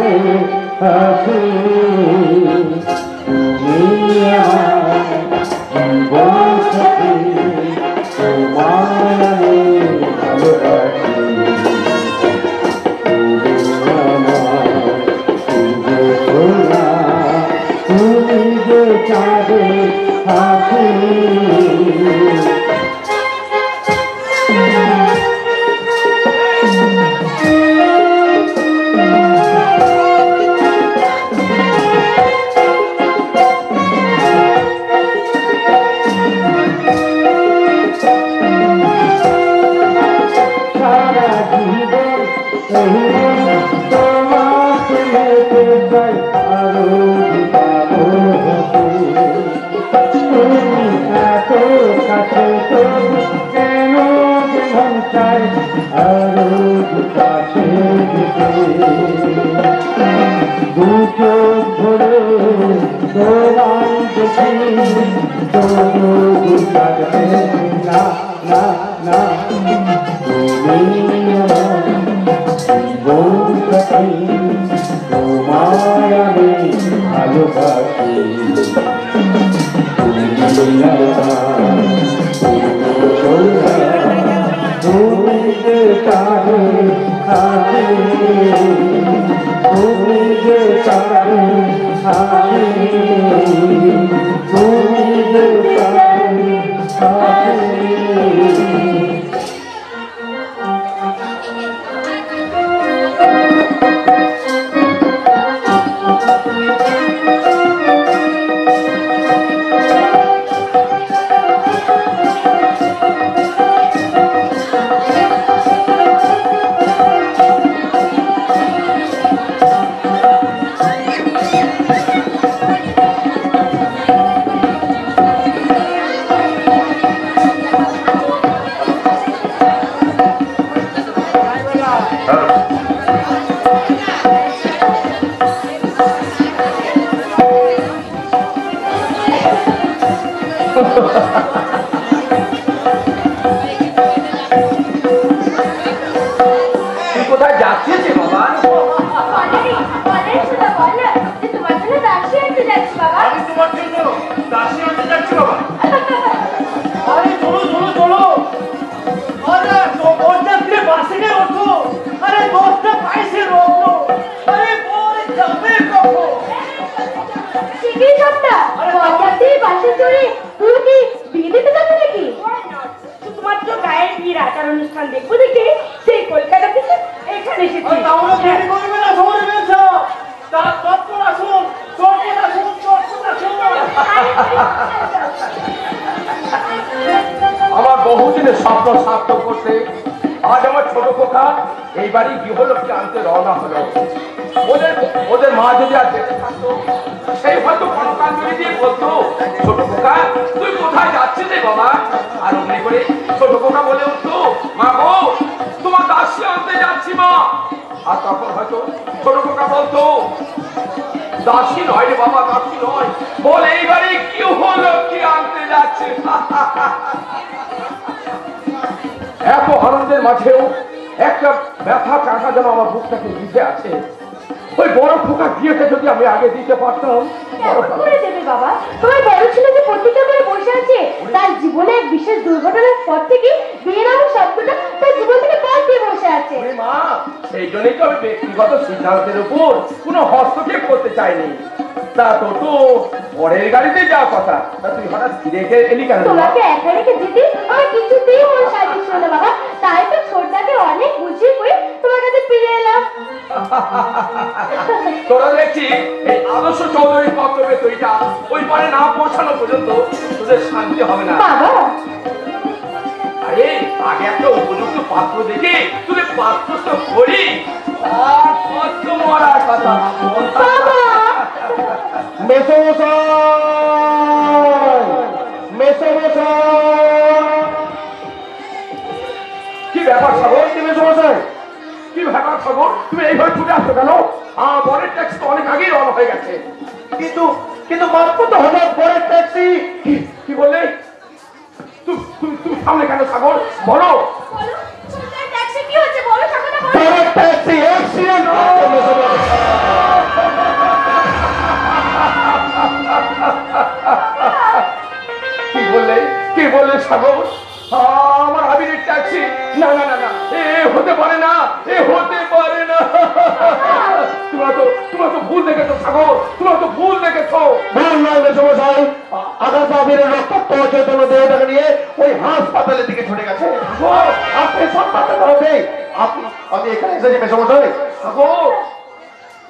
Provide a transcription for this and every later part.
চাঁদে হাসি তুমি আমার জীবন সাথী তোমার আমি ভালোবাসি তুমি যে চাঁদে হাসি আমার বহুদিনের স্বপ্ন সার্থক করতে আজ আমার ছোট খোকা এইবারই গৃহলক্ষ্মী আনতে রওনা হলো। ওদের মা যদি আর বেঁচে থাকতো সেই হয়তো কনকাঞ্জলি দিয়ে বলতো, ছোট খোকা তুই কোথায় যাচ্ছিস রে বাবা? আর অমনি করে ছোট খোকা বলে উঠতো, মা গো তোমার দাসী আনতে যাচ্ছি মা। আর তখন হয়তো ছোট খোকা বলতো, দাসী নয় রে বাবা, দাসী নয়, বল এইবারে গৃহলক্ষ্মী আনতে যাচ্ছে। এত আনন্দের মাঝেও একটা ব্যথা কাঁটা যেন আমার বুকটাকে ভিজে আছে। ওই বড় খোকা বিয়েটা যদি আমি আগে দিতে পারতাম। বাবা তোমার বড় ছিল যে প্রতিজ্ঞা করে বসে আছে, তার জীবনে এক বিশেষ দুর্ঘটনার পর থেকে বিয়ে নামের শব্দটা তার জীবন থেকে বাদ দিয়ে বসে আছে। মা সেই জন্যই তো আমি ব্যক্তিগত সিদ্ধান্তের উপর কোনো হস্তক্ষেপ করতে চাইনি। তা তো তো পরের গাড়িতে যাওয়ার কথা, তা তুই হঠাৎ ফিরে এলি কেন? তোমাকে একা রেখে যেতে আমার কিছুতেই মন সাজছিল না বাবা, তাই তো ছোটটাকে অনেক বুঝিয়ে করে তোমার কাছে ফিরে এলাম। তোরা দেখছি এই আদর্শ চৌধুরীর কর্তব্যে তুইটা ওই পরে না পৌঁছানো পর্যন্ত তোদের শান্তি হবে না বাবা। আরে আগে একটা উপযুক্ত পাত্র দেখে তোদের পাত্রস্থ করি, আর কত মরার কথা। কি ব্যাপার সাগর? কি ব্যাপার সাগর, তুমি এইভাবে ছুটে আসছো কেন? বরের ট্যাক্সি তো অনেক আগেই রওনা হয়ে গেছে। কিন্তু কিন্তু মাত্র তো হলো বরের ট্যাক্সি। কি বললে? তুমি সামনে কেন সাগর? বলো ট্যাক্সি কি হচ্ছে? বলো সাগর। বরের ট্যাক্সি অ্যাক্সিডেন্ট। সাগর, তুমি হয়তো ভুল দেখেছো। ভুল নয় মেসমশাই, আগাছা আবিরের রক্তাক্ত অচেতন দেহটাকে নিয়ে ওই হাসপাতালের দিকে ছুটে গেছে। আপনি সব বাঁচাতে হবে। আমি এখানে এসেছি মেসমশাই। সাগর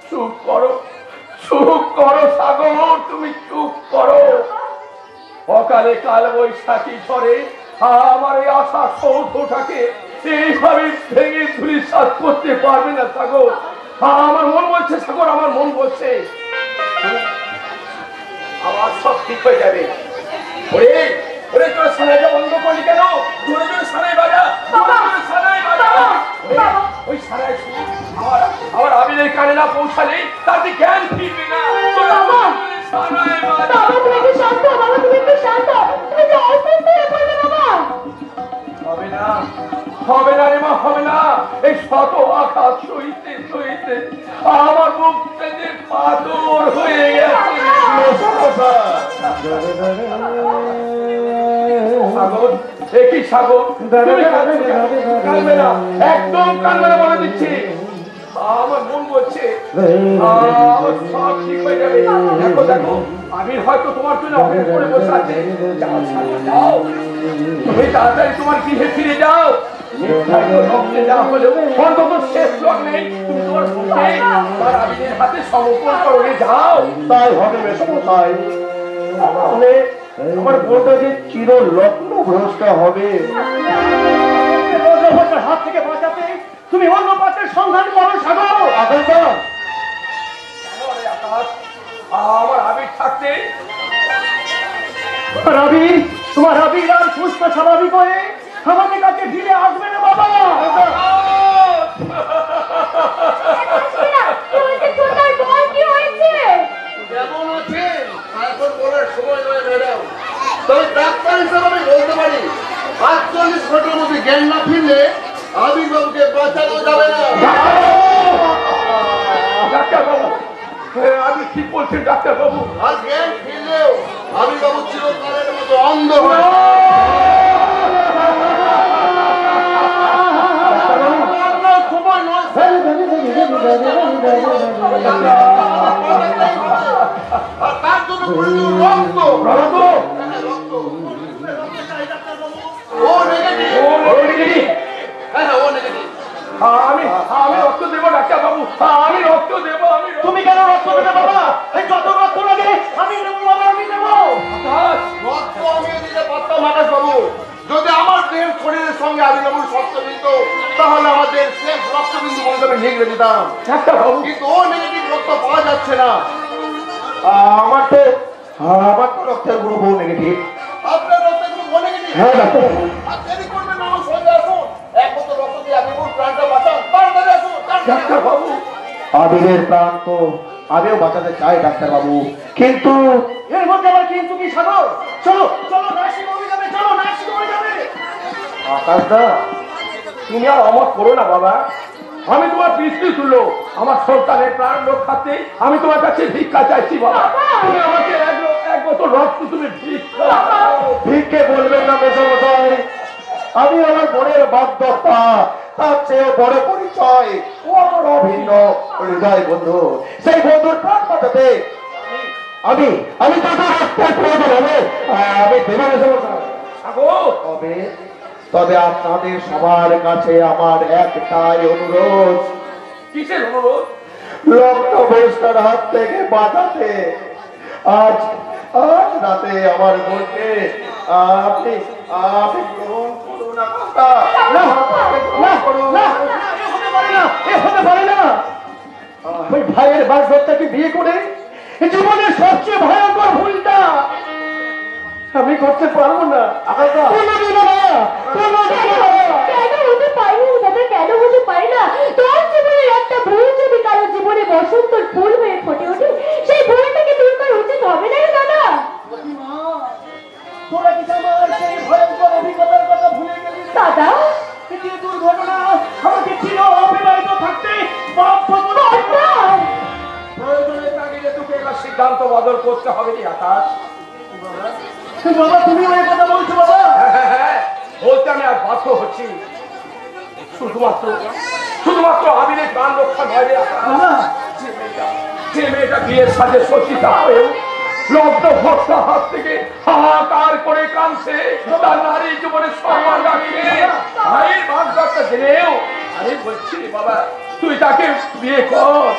চুপ করো, চুপ করো সাগর, তুমি চুপ করো। অকালে কাল বৈশাখী ঝড়ে আমার এই আশা সৌধটাকে এইভাবে ভেঙে ধূলিসাৎ করতে পারবে না সাগর। আমার মন বলছে সাগর, আমার মন বলছে আমার সব ঠিক হয়ে যাবে। ওরে ওরে, তোর সানাইটা বন্ধ করলি কেন? জোরে জোরে সানাই বাজা, জোরে জোরে সানাই বাজা। ওই সানাই আমার আবিরের কানে না পৌঁছালে তাতে জ্ঞান ফিরবে না। বাবা, সানাই বাজা। বাবা তুমি একটু শান্ত, বাবা তুমি একটু শান্ত, তুমি যে অসুস্থ হয়ে পড়বে বাবা। হবে না, হবে না রে মা, হবে না। এই শত আঘাত সইতে সইতে আমার মুখ থেকে পাথর হয়ে গেছে। সাগর, একই সাগর, তুমি কাঁদবে না, একদম কাঁদবে না বলে দিচ্ছি। আমার মন বলছে আমার সব ঠিক হয়ে যাবে। দেখো দেখো, আমি হয়তো তোমার জন্য অপেক্ষা করে বসে আছি। যাও সাগর, যাও, তুমি তাড়াতাড়ি তোমার গৃহে ফিরে যাও। রক্তে যা হলেও অন্তত শেষ লোক নেই, তুমি তোমার বোনকে তোমার আবিরের হাতে সমর্পণ করে যাও। তাই হবে মেসমশাই। তাহলে আমার বোনটা যে চির লগ্ন ভ্রষ্ট হবে। রজভট্টের হাত থেকে বাঁচাতে তুমি অন্য পাত্রের সন্ধান করো সাগর। আকাঙ্ক্ষা, কেন রে আকাশ, আমার আবির থাকতে তোমার আবির আর সুস্থ স্বাভাবিক হয়ে আমাদের কাছে ফিরে আসবে না বাবা। কি হয়েছে? কেমন আছেন এখন বলার সময় নয় ম্যাডাম, তবে ডাক্তার হিসেবে আমি বলতে পারি ৪৮ ঘন্টার মধ্যে জ্ঞান না ফিরলে আবির্বাবুকে বাঁচানো যাবে না। ডাক্তার বাবু, আমি ঠিক বলছেন ডাক্তার বাবু। আর জ্ঞান ফিরলেও আবির্বাবু চিরকালের মতো অন্ধ হয়ে সময় নয়। আর তার জন্য প্রয়োজন রক্ত। রক্ত ও নেগেটিভ। হ্যাঁ ও নেগেটিভ। আমি রক্ত দেবো ডাক্তার বাবু, আমি রক্ত দেবো। তুমি কেন রক্ত দেবে বাবা? এই যত রক্ত লাগে আমি নেবো বাবা, আমি নেবো। আকাশ, রক্ত আমি দিতে পারতাম আকাশ বাবু, যদি আমার দেহের শরীরের সঙ্গে আবির্বাবুর শক্ত মিলত তাহলে আমাদের শেষ রক্তবিন্দু বলতে আমি লিখে দিতাম, ডাক্তার বাবু, কিন্তু ও নেগেটিভ রক্ত পাওয়া যাচ্ছে না। আমার তো রক্তের গ্রুপ নেগেটিভ। আপনার রক্তের গ্রুপ ও নেগেটিভ? হ্যাঁ ডাক্তার। আর দেরি করবেন না, আমার সঙ্গে আসুন। এক বোতল রক্ত দিয়ে আবির্বাবুর প্রাণটা বাঁচান, তাড়াতাড়ি আসুন। ডাক্তার বাবু, আবিরের প্রাণ তো আমিও বাঁচাতে চাই ডাক্তার বাবু, কিন্তু এর মধ্যে আবার কিন্তু কি সাগর? চলো চলো, নার্সিং হোমে যাবে, চলো নার্সিং হোমে যাবে। আকাশ দা, তুমি আর অমত করো না বাবা। আমি তোমার পিছলি তুলো, আমার সন্তানের প্রাণ রক্ষাতে আমি তোমার কাছে ভিক্ষা চাইছি বাবা। তুমি আমাকে এক বোতল রক্ত তুমি ভিক্ষে বলবেন না মেসমশাই, আমি আমার বোনের বাধ্যতা, তার চেয়ে বড় পরিচয় ও আমার অভিন্ন হৃদয় বন্ধু। সেই বন্ধুর প্রাণ বাঁচাতে আমি তাদের রক্তের প্রয়োজন হবে, আমি দেব মেসমশাই। তবে তবে আপনাদের সবার কাছে আমার একটাই অনুরোধ, কিসের অনুরোধ? লগ্ন ভ্রষ্টের হাত থেকে বাঁচাতে আজ রাতে আমার বোনকে আপনি গ্রহণ করুন। ওই ভাইয়ের বাসভক্তাকে বিয়ে করে জীবনের সবচেয়ে ভয়ঙ্কর ভুলটা আমি করতে পারবো না। কেন হতে পারি না দাদা, কেন হতে পারি না? তোর জীবনের একটা ভুল যদি কারো জীবনে বসন্তর ফুল হয়ে ফুটে ওঠে, সেই ভুলটাকে দূর করা উচিত হবে না রে দাদা? তোরা কি আমার সেই ভয়ঙ্কর অভিজ্ঞতার কথা ভুলে গেলি? দাদা, যে দুর্ঘটনা আমাকে ছিল অবিবাহিত থাকতে প্রয়োজনের তাগিদে তোকে এবার সিদ্ধান্ত বদল করতে হবে রে আকাশ। বাবা, তুমি ওই কথা বলছো বাবা? হ্যাঁ, বলতে আমি আর বাধ্য হচ্ছি। শুধুমাত্র আবিরের প্রাণ রক্ষা নয় রে আকাশ। বাবা, যে সে মেয়েটা বিয়ের সাথে সচিতা হয়েও লব্ধ ভক্ত হাত থেকে হাহাকার করে কাঁদছে তার নারী জীবনে সম্মান রাখে ভাইয়ের ভাগ্যটা জেনেও আমি বলছি বাবা তুই তাকে বিয়ে কর।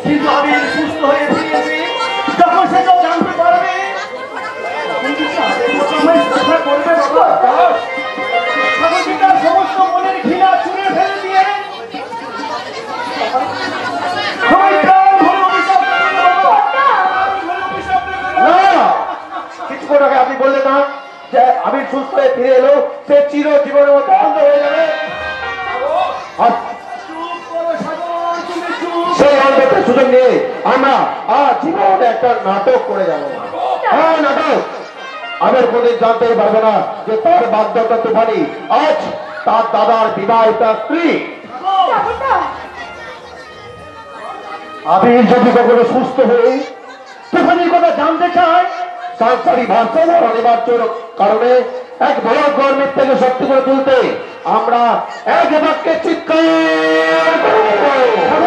কিন্তু আমি সুস্থ হয়ে ফিরেছি যখন সে তো জানতে পারবে তখন কি তাদের মতো আমায় শ্রদ্ধা করবে বাবা? তখন কি তার সমস্ত মনের ঘৃণা ছুঁড়ে ফেলে দিয়ে আমায় প্রাণ ভরে অভিশাপ দেবে বাবা? না, কিছুক্ষণ আগে আপনি বললেন না যে আমি সুস্থ হয়ে ফিরে এলো সে চিরজীবনের মতো অন্ধ হয়ে যাবে। আর সেই অন্ধতার সুযোগ নিয়ে আমরা জীবনে একটা নাটক করে যাবো। হ্যাঁ, নাটক। আমার কোনদিন জানতেই পারবে না যে তার বাধ্যতা তুফানি আজ তার দাদার বিবাহিত স্ত্রী। আবির যদি কখনো সুস্থ হয়ে তুফানির কথা জানতে চায় সাংসারিক ভারসাম্য অনিবার্য কারণে এক ভয়ঙ্কর মিথ্যাকে সত্যি করে তুলতে আমরা এক বাক্যে চিৎকার করব।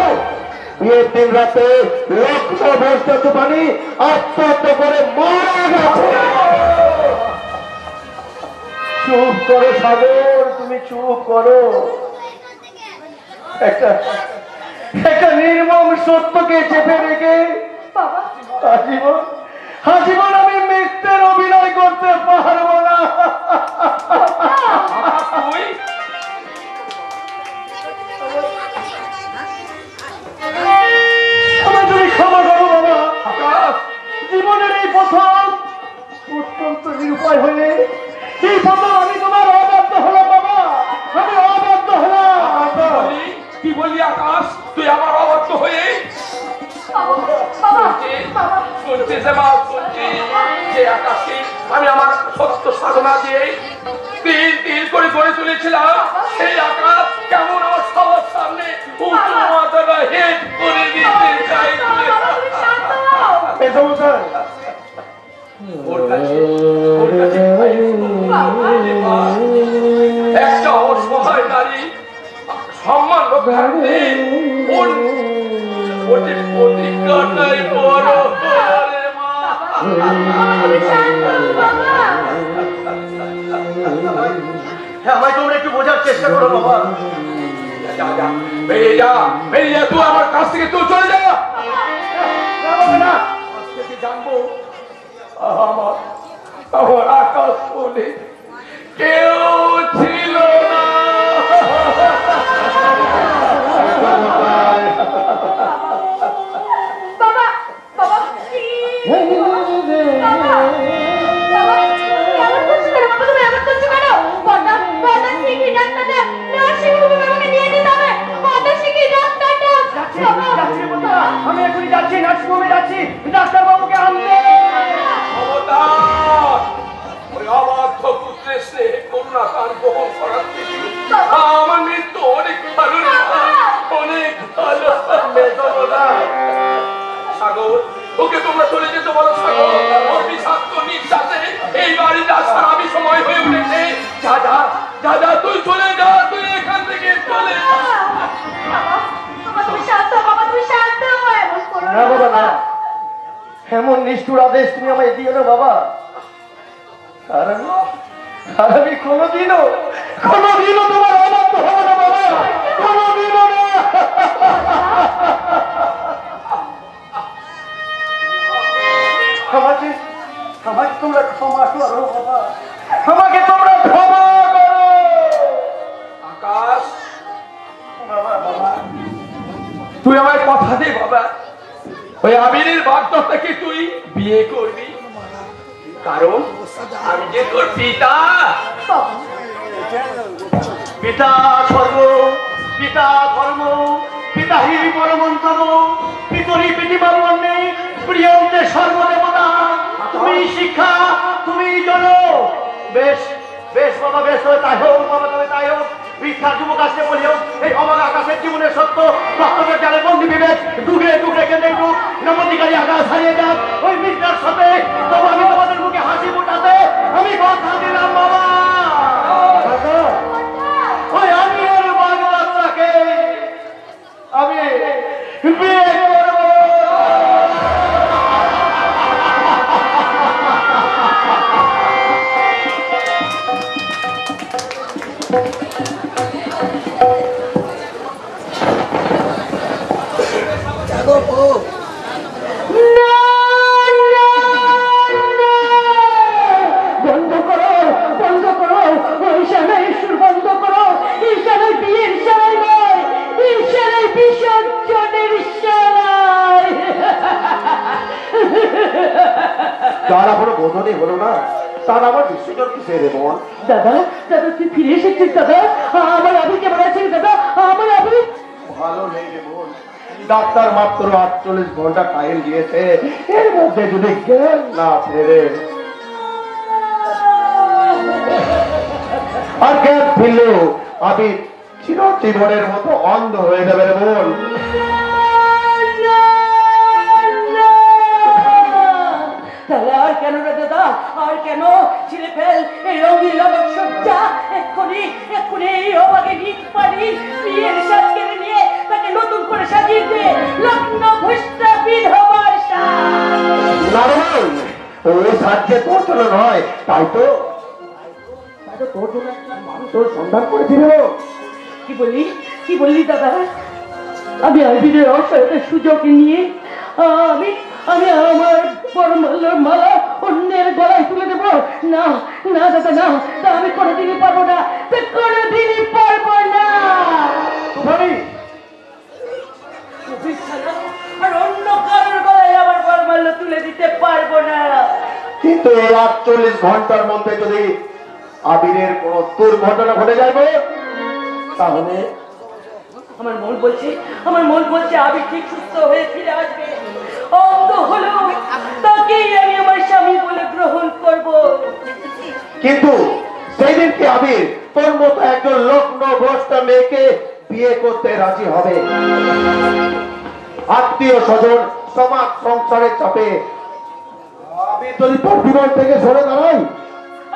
বিয়ের দিন রাতে লক্ষ বর্ষা তুফানি আত্মহত্যা করে মারা গেছে। চুপ করো সাগর, তুমি চুপ করো। একটা নির্মম সত্যকে চেপে রেখে আজীবন আমি মিথ্যের অভিনয় করতে পারবো না। তুই তুমি ক্ষমা করো বাবা। জীবনের এই প্রথম অত্যন্ত নিরুপায় হয়ে এই প্রথম আমি তোমার অবাধ্য হলাম বাবা। আমি অবাধ্য হলাম। কি বললি আকাশ তুই আমার অবাধ্য হয়ে যে আকাশকে আমি আমার সত্য সাধনা দিয়ে তিল তিল করে গড়ে তুলেছিলাম সেই আকাশ কেমন আমার সবার সামনে উঁচু মাথাটা হেড করে দিতে চাইছে। একটা অসহায় নারী সম্মান রক্ষার্থে প্রতিজ্ঞাটাই বড় করে মা। আমায় তোমরা একটু বোঝার চেষ্টা করো বাবা। বেরিয়ে যা, বেরিয়ে যা, তুই আমার কাছ থেকে তুই চলে যা। না, আজ থেকে জানবো আমার আমার আকাশ বলে কেউ ছিল না। বাবা বাবা please, বাবা, বাবা, এমন করছো কেন? বাবা, তুমি এমন করছো কেন? বড়দা, বড়দা, শিগগিরই ডাক্তারটা, নার্সিং হোমে বাবাকে নিয়ে যেতে হবে। বড়দা, শিগগিরই ডাক্তারটা। বাবা, আমি এখনই যাচ্ছি, নার্সিং হোমে যাচ্ছি ডাক্তার বাবুকে আনতে। খবরদার! ওই অবাধ্য পুত্রের স্নেহে করুণা তার বহন করার থেকে আমার মৃত্যু অনেক ভালো রে মা, অনেক ভালো। সাগর, ওকে তোমরা চলে যেতে বলো সাগর। ওর বিষাক্ত নিঃশ্বাসে এই বাড়ির রাস্তার আমি সময় হয়ে উঠেছে। যা যা যা যা, তুই চলে যা, তুই এখান থেকে চলে যা। বাবা, বাবা, তুমি শান্ত হও, বাবা, তুমি শান্ত হও, এমন করো না বাবা না, এমন নিষ্ঠুর আদেশ তুমি আমায় দিও না বাবা। আর আমি কোনোদিনও তোমার অবাধ্য হবো না বাবা, কোনোদিনও না। আমাকে তোমরা ক্ষমা করো বাবা, আমাকে তোমরা ক্ষমা করো। আকাশ, তুই আমায় কথা দে বাবা, ওই আমিরের বাধ্যতাকে তুই বিয়ে করবি, কারণ আমি যে তোর পিতা। পিতা স্বর্গ, পিতা ধর্ম, পিতাহি পরমন্তম, পিতরি পৃথিবীর মন্যে প্রিয়ন্তে সর্বদেবতা। তুমি শিক্ষা, তুমি জন। বেশ বেশ বাবা, বেশ তবে তাই হোক বাবা, তবে তাই হোক। মিথ্যা যুবক আসতে বলিও এই অবাক আকাশের জীবনের সত্য বাস্তবের জালে বন্দি বিবেক ডুবে ডুবে কেঁদে একটু নমতিকারী আকাশ হারিয়ে যাক ওই মিথ্যার সাথে। তবে আমি তোমাদের মুখে হাসি ফোটাতে আমি কথা দিলাম বাবা। ওই আমি বাংলাকে আমি বিয়ে করব। বন্ধ করো, বন্ধ করো, ওই শালায় সুর বন্ধ করো। এই শালায় বিয়ের শালায় নয়, এই শালায় বিসর্জনের শালায়। তার এখনো বোধনই হলো না, তার আমার বিশ্বজন কিসে রে মন? দাদা, দাদা তুই ফিরে এসেছিস দাদা? আমার আবি কেমন আছে দাদা? আমার আবি ভালো নেই রে বোন। ডাক্তার মাত্র 48 ঘন্টা টাইম দিয়েছে, এর মধ্যে যদি জ্ঞান না ফেরে আর জ্ঞান ফিরলেও আমি চিরজীবনের মতো অন্ধ হয়ে যাবে রে বোন। তাহলে আর কেন রে দাদা, আর কেন? ছিঁড়ে ফেল এই রঙিন লবক সজ্জা, এক্ষুনি এক্ষুনি এই অবাকে নিজ পারি বিয়ের সাজ কেড়ে নিয়ে তাকে নতুন করে সাজিয়ে দে, লগ্ন ভুষ্টা বিধবার সাজ। না রে বোন, ওই সাহায্যে তোর জন্য নয়, তাই তো তোর জন্য একটা মানুষের সন্ধান করেছিল। কি বললি, কি বললি দাদা? আমি আইবিদের অসহায়তার সুযোগ নিয়ে আমি আমি আমার পরমাল্যর মালা অন্যের গলায় তুলে দেব? না না দাদা, না, তা আমি কোনোদিনই পারবো না, তা কোনোদিনই পারবো না। তুফানি, তুমি ছাড়া আর অন্য কারোর গলায় আমার পরমাল্য তুলে দিতে পারবো না। কিন্তু এই 48 ঘন্টার মধ্যে যদি আবিরের কোন দুর্ঘটনা ঘটে যাবে তাহলে আমার মন বলছে আবি ঠিক সুস্থ হয়ে ফিরে আসবে। অন্ধ হলো তাকেই আমি আমার স্বামী বলে গ্রহণ করব। কিন্তু সেই দিনকে আবির তোর মতো একজন লগ্ন ভ্রষ্ট মেয়েকে বিয়ে করতে রাজি হবে? আত্মীয় স্বজন সমাজ সংসারের চাপে আবির যদি তোর জীবন থেকে সরে দাঁড়ায়,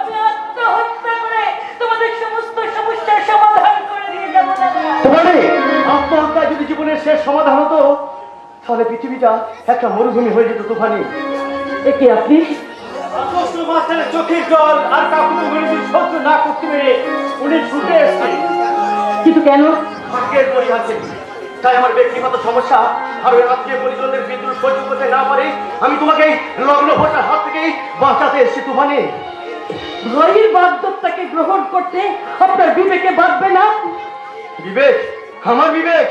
আমি আত্মহত্যা করে তোমাদের সমস্ত সমস্যার সমাধান করে দিয়ে যাবো দাদা। তোমারে আত্মহত্যা যদি জীবনের শেষ সমাধান হতো, তাহলে পৃথিবীটা একটা মরুভূমি হয়ে যেত। তুফানি, একে আপনি অসুস্থ মাস্টারের চোখের জল আর কাকুকে গরিবী সহ্য না করতে পেরে উনি ছুটে এসছে। কিন্তু কেন? ভাগ্যের বই আছে, তাই আমার ব্যক্তিগত সমস্যা আর ওই আত্মীয় পরিজনদের বিদ্রোহ সহ্য করতে না পারে আমি তোমাকে লগ্ন ভোটার হাত থেকেই বাঁচাতে এসেছি। তুফানি, ভাইয়ের বাগদত্তাকে গ্রহণ করতে আপনার বিবেকে বাঁধবে না? বিবেক, আমার বিবেক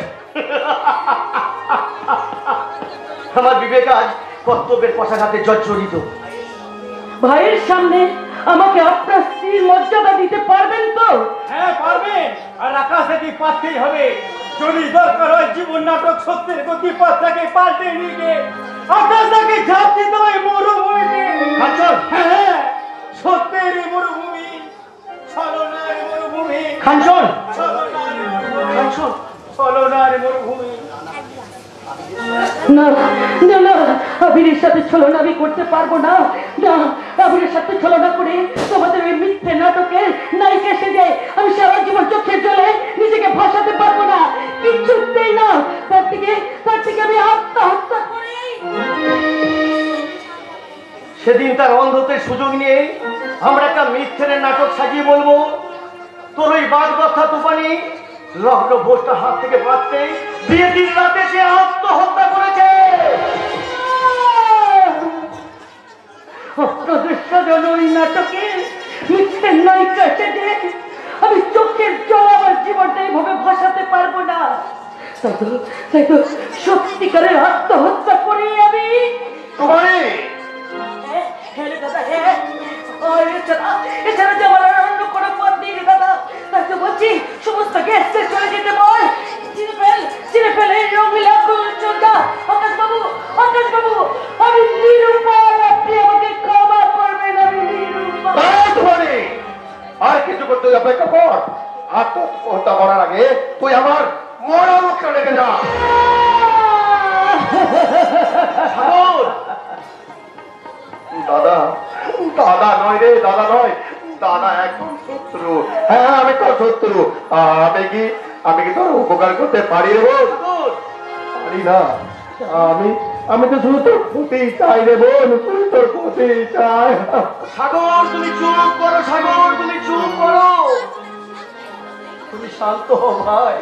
আমার বিবেক আজ কর্তব্যের পশাঘাতে জর্জরিত। ভাইয়ের সামনে আমাকে আপনার স্ত্রীর মর্যাদা দিতে পারবেন তো? হ্যাঁ পারবেন, আর আকাশ থেকে পারতেই হবে। যদি দরকার হয় জীবন নাটক সত্যের গতিপথটাকে পাল্টে নিয়ে গিয়ে আকাশ থেকে ঝাঁপ দিতে হয় মরুভূমিতে। হ্যাঁ, সত্যের মরুভূমি, ছলনার মরুভূমি। কাঞ্চন, কাঞ্চন, ছলনার মরুভূমি। না না না, আবিরের সাথে ছলনা আমি করতে পারবো না। না, আবিরের সাথে ছলনা করে তোমাদের ওই মিথ্যে নাটকে নায়িকা সেজে আমি সারা জীবন চোখের জলে নিজেকে ভাসাতে পারবো না, কিছুতেই না। তার থেকে আমি আত্মহত্যা করি। সেদিন তার অন্ধত্বের সুযোগ নিয়ে আমরা একটা মিথ্যের নাটক সাজিয়ে বলবো তোর ওই বাদ কথা তুফানি লগ্ন ভোজটা হাত থেকে বাঁচতে বিয়ে দিন রাতে সে আত্মহত্যা করেছে। আপনাদের সাজানো ওই নাটকে মিথ্যে নায়িকা সেজে আমি চোখের জল আমার জীবনটা এইভাবে ভাসাতে পারবো না। তাই তো সত্যিকারের আত্মহত্যা করি আমি। তুফানি, হ্যাঁ রে দাদা, হ্যাঁ। এছাড়া যে আমার আর অন্য কোনো পথ নেই রে দাদা। তাই তো বলছি সমস্ত গ্যাস চলে যেতে বল। চিনে ফেল এই রঙিলা চোখা। আকাশ বাবু, আমি নিরুপায়, আপনি আমাকে ক্ষমা করবেন, আমি নিরুপায়। তুফানি, আর কিছু করতে অপেক্ষা কর। আত্মহত্যা করার আগে তুই আমার মরা মুখটা রেখে যা। সাগর, দাদা, দাদা নয় রে, দাদা নয়, দাদা একদম শত্রু। হ্যাঁ, আমি তোর শত্রু। আমি কি তোর উপকার করতে পারি রে? সাগর, জানি না। আমি তো শুধু তোর ক্ষতি চাই রে বোন, তুই তোর ক্ষতি চাই। সাগর তুমি চুপ করো, সাগর তুমি চুপ করো, তুমি শান্ত হও ভাই।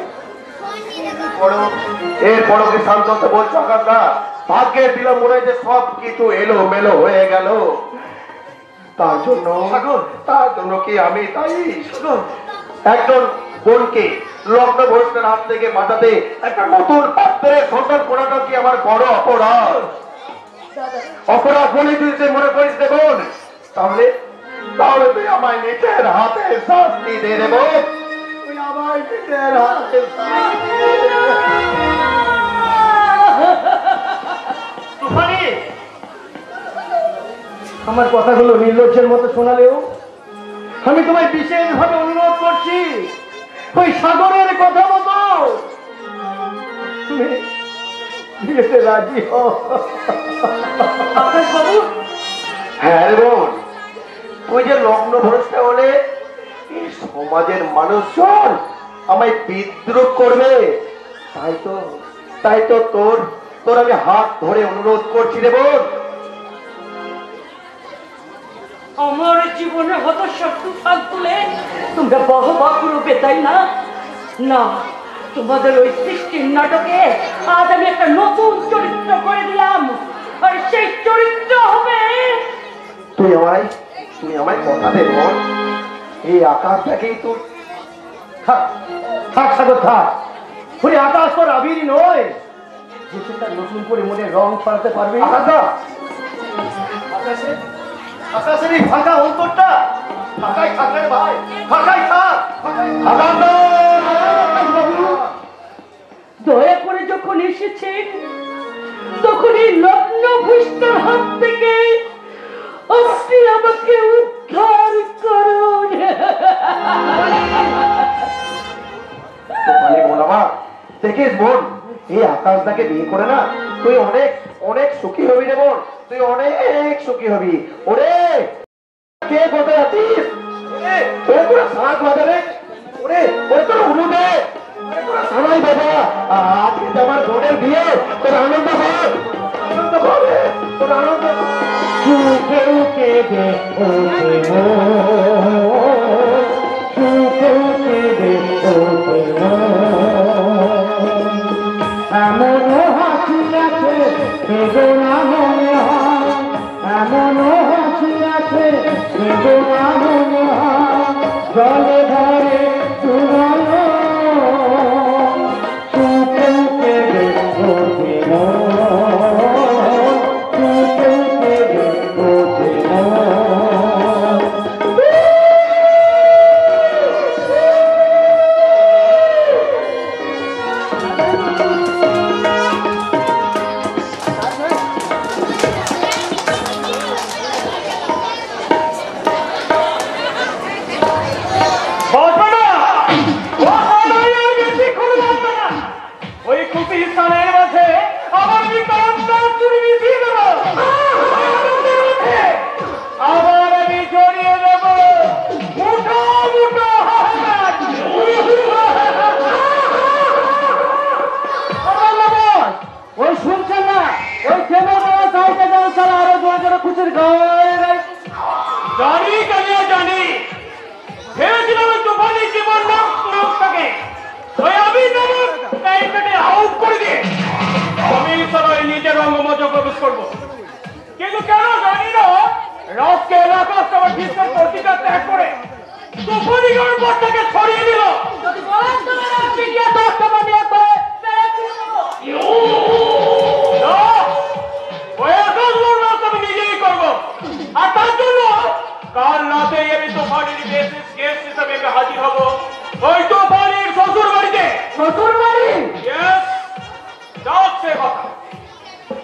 এরপরও কি শান্ত হতে বলছো আকাশটা? ভাগ্যের দিল মনে হয় যে সব কিছু এলো মেলো হয়ে গেল। তার জন্য কি আমি তাই একজন বোনকে লগ্ন ভ্রষ্টের হাত থেকে বাঁচাতে একটা নতুন পাত্রের সন্তান করাটা কি আমার বড় অপরাধ? অপরাধ বলে তুই যে মনে করিস রে বোন, তাহলে তুই আমায় নিজের হাতে শাস্তি দে রে বোন, তুই আমায় নিজের হাতে শাস্তি দে। তুফানি, আমার কথাগুলো নির্লজ্জের মতো শোনালেও আমি তোমায় বিশেষভাবে অনুরোধ করছি, ওই সাগরের কথা মতো তুমি বিয়েতে রাজি হও। আকাশবাবু, হ্যাঁ রে বোন, তুই যে লগ্ন ভ্রষ্ট হলে এই সমাজের মানুষজন আমায় বিদ্রুপ করবে, তাই তো তোর আমি হাত ধরে অনুরোধ করছি রে বোন। আমার জীবনে হত শত্রু ফাঁক তুলে তোমরা বাহবা করবে, তাই না? না, তোমাদের ওই সৃষ্টির নাটকে আজ আমি একটা নতুন চরিত্র করে দিলাম, আর সেই চরিত্র হবে তুই আমায় কথা দে বোন, এই আকাশটাকেই তুই থাক সাগর থাক, ওই আকাশ তোর আবির নয় যে সেটা নতুন করে মনে রং ছড়াতে পারবে। আকাশের এই ফাঁকা অন্তরটা ফাঁকাই থাক রে ভাই, ফাঁকাই থাক। দয়া করে যখন এসেছেন তখন এই লগ্ন ভূষ্টার হাত থেকে আপনি আমাকে উদ্ধার করুন। দেখিস বোন, এই আকাশটাকে বিয়ে করে না তুই অনেক অনেক সুখী হবি রে বোন, তুই অনেক সুখী হবি। ওরে কে কোথায় আছিস? ওরে তোরা শাঁখ বাজারে, ওরে তোর উলু দে, তোরা সারাই বাবা, আজকে আমার বোনের বিয়ে, তোর আনন্দ কর, তোর আনন্দ সুখে উঠে দে, সুখে উঠে দে, এমন হাসি আছে বেদনা মনে হয়, এমন হাসি আছে বেদনা মনে হয়, জলে ধরে চুরানো সুখে উঠে দে, সুখে উঠে দে,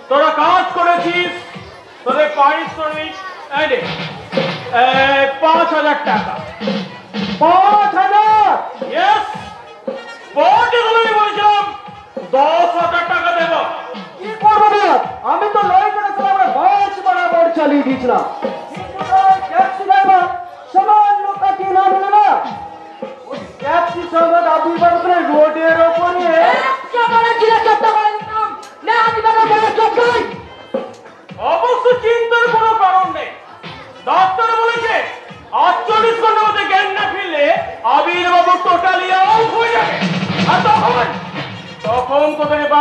তোরা কাজ করেছিস, তোদের পারিশ্রমিক 5,000 টাকা। 5,000? ইয়েস, আমি বলেছিলাম 10,000 টাকা দেব। কি করবো না, আমি তো লড়াই করেছিলাম, আমরা বাস বরাবর চালিয়ে দিয়েছিলাম। ট্যাক্সি ড্রাইভার সামান্য কাটিয়ে না দিলে না, ওই ট্যাক্সি সঙ্গে আবির্ভাব করে রোডের ওপরে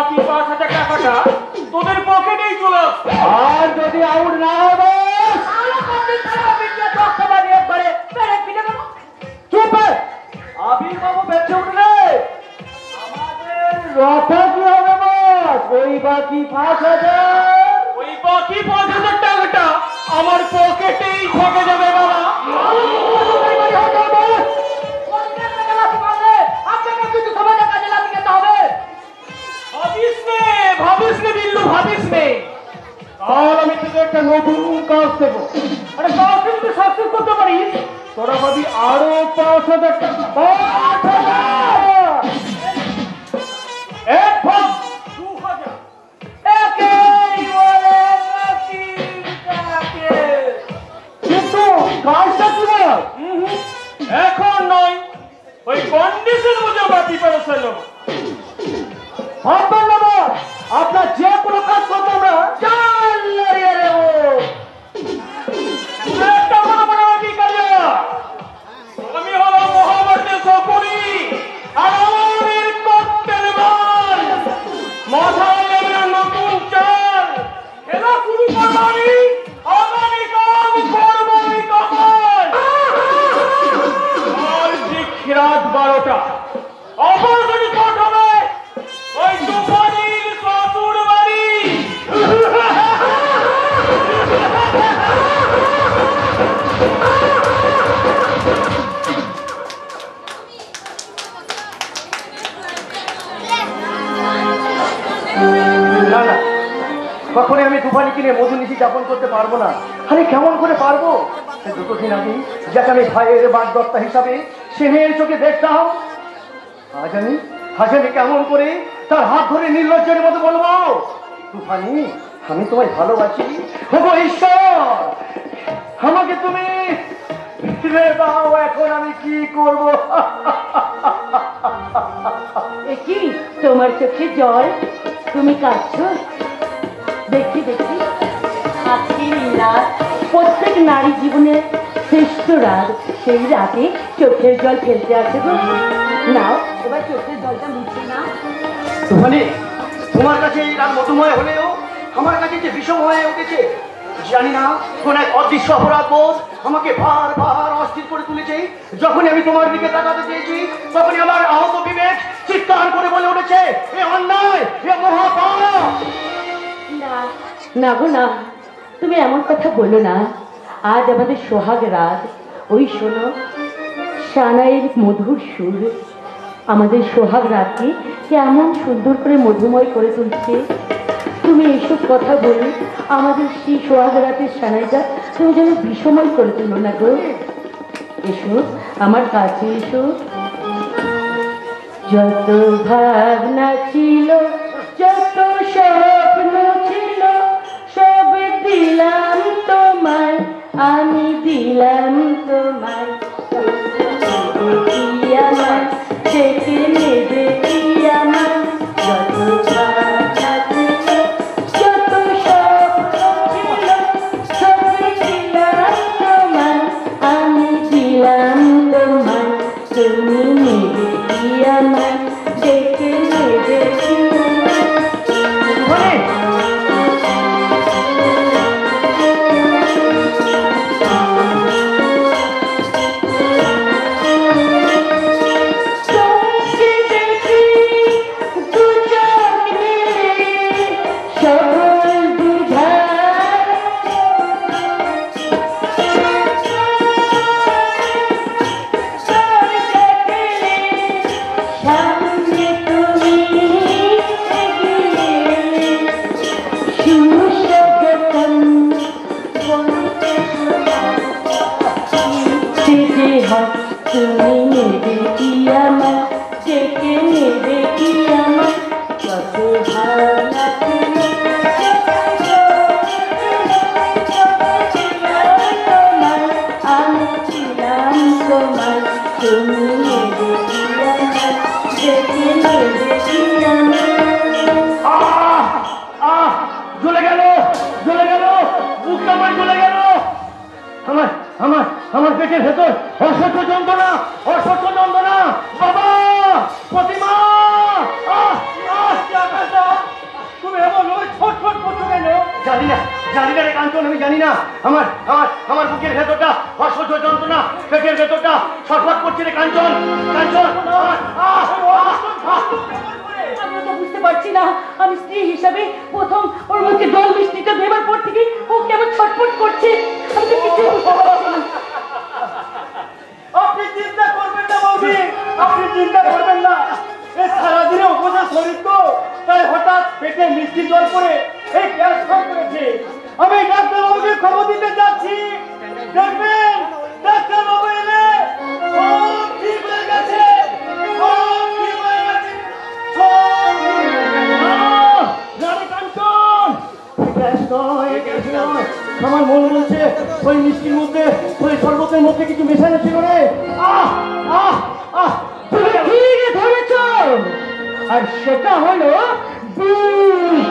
বাকি 5,000 টাকাটা তোদের পকেটেই চলে আসবে। আর যদি আউট না হবে আলো কতদিন ধরে অভিজ্ঞতা দশটা নিয়োগ করে পেরে ফিরে দেবো। চুপ আবির বাবু বেঁচে উঠলে আমাদের রথা কি হবে বস? ওই বাকি 5,000 ওই বাকি 5,000 টাকাটা আমার পকেটেই থেকে যাবে বাবা। আপনাকে কিন্তু সবাই কাজে লাগিয়ে যেতে হবে। ভাবিস নে বিল্লু, ভাবিস নে। আর আমি তোকে একটা নতুন কাজ দেবো। আরে কাউকে যদি সাকসেস করতে পারিস তোরা ভাবি আরো 5,000 টাকা। 5,000 এক ভাগ 2,000। একেই বলে নাতিটাকে। কিন্তু কাজটা কি বল? এখন নয়, ওই কন্ডিশন বুঝে আমরা প্রিপারেশন নেব। ভাববেন না বস, আপনার যে কোনো কাজ করবো আমরা জান লড়িয়ে দেবো। একটা মনে মনে আমি কালিয়া, আমি হলো মহাভারতের শকুনি, আর আমাদের করতে দেবার মাথায় নেবে নতুন চাল। খেলা শুরু করবানি, আগামীকাল করবানি কামাল। আর ঠিক রাত 12টা অপরদিন কোর্ট হবে ওই তুফানির শ্বশুর বাড়ি। না না, কখনই আমি তুফানি কিনে মধু নিশি যাপন করতে পারবো না। আরে কেমন করে পারবো? সে দুটো দিন আগে যাকে আমি ভাইয়ের বাগদত্তা হিসাবে স্নেহের চোখে দেখতাম, আজ আমি কেমন করে তার হাত ধরে নির্লজ্জের মতো বলবো, তুফানি আমি তোমায় ভালোবাসি। ওগো ঈশ্বর, আমাকে তুমি ফিরে দাও, এখন আমি কি করবো? কি তোমার চোখে জল? তুমি কাঁদছো? দেখি দেখি, আজকের এই রাত প্রত্যেক নারী জীবনের শ্রেষ্ঠ রাত। সেই রাতে চোখের জল ফেলতে আছে গো। নাও এবার চোখের জলটা মুছে নাও। তুফানি, তোমার কাছে এই রাত মধুময় হলেও আমার কাছে যে বিষম হয়ে উঠেছে। জানি না কোন এক অদৃশ্য অপরাধ বোধ আমাকে বারবার অস্থির করে তুলেছে। যখনই আমি তোমার দিকে তাকাতে চেয়েছি, তখনই আমার আহত বিবেক চিৎকার করে বলে উঠেছে, এ অন্যায়, এ মহাপাপ। না না গো না, তুমি এমন কথা বলো না। আজ আমাদের সোহাগ রাত। ওই শোনো, সানাইয়ের মধুর সুর আমাদের সোহাগ রাতকে কেমন সুন্দর করে মধুময় করে তুলছে। তুমি এইসব কথা বলে আমাদের সেই সোহাগ রাতের সানাইটা তুমি যেন বিষময় করে তুলো না গো। এসো আমার কাছে এসো। যত ভাবনা ছিল, যত স্বপ্ন ছিল, সব দিলাম তোমায়, আমি দিলাম তোমায়। আমার ডেকে নেবে কি আমার? যত ভাবনা ছিল, যত স্বপ্ন ছিল, সব দিলাম তোমায়, আমি দিলাম তোমায়। তুমি নেবে কি আমার? ডেকে নেবে কি আমার? তুমি নেবে কি আমার? ডেকে নেবে কি আমার? যত ভাবনা ছিল, তোমার, আমি ছিলাম তোমার। তুমি নেবে কি আমার? ডেকে নেবে কি আমার? জ্বলে গেল, জ্বলে গেল, বুকটা আমার জ্বলে গেল। আমার পেটের ভেতর অসহ্য যন্ত্রণা, অসহ্য যন্ত্রণা। বাবা, প্রতিমা, কাঞ্চন আমি জানি না। আমার আমার আমার বুকের ভেতরটা অসহ্য যন্ত্রণা, পেটের ভেতরটা ছটফট করছে রে কাঞ্চন, কাঞ্চন। আমি তো বুঝতে পারছি না, আমি স্ত্রী হিসাবে প্রথম ওর মুখে জল মিষ্টিটা দেবার পর থেকে ও কেমন ছটফট করছে, আমি তো কিছু বুঝতে পারছি না। আপনি চিন্তা করবেন না বৌদি, আপনি চিন্তা করবেন না। এই সারাদিনে উপোসের শরীর তো, তাই হঠাৎ পেটে মিষ্টি জল পড়ে এই গ্যাস করেছে। আমি ডাক্তারবাবুকে খবর দিতে যাচ্ছি, দেখবেন ডাক্তারবাবু এলে সব ঠিক হয়ে গেছে, সব ঠিক হয়ে গেছে, সব ঠিক হয়ে গেছে। কাঞ্চন, গ্যাস নয়, গ্যাস নয়। আমার মন বলছে ওই মিষ্টির মধ্যে, ওই শরবতের মধ্যে কিছু মেশানো ছিল রে। আহ আহ আহ, তুমি ঠিক ধরেছ, আর সেটা হলো বিষ।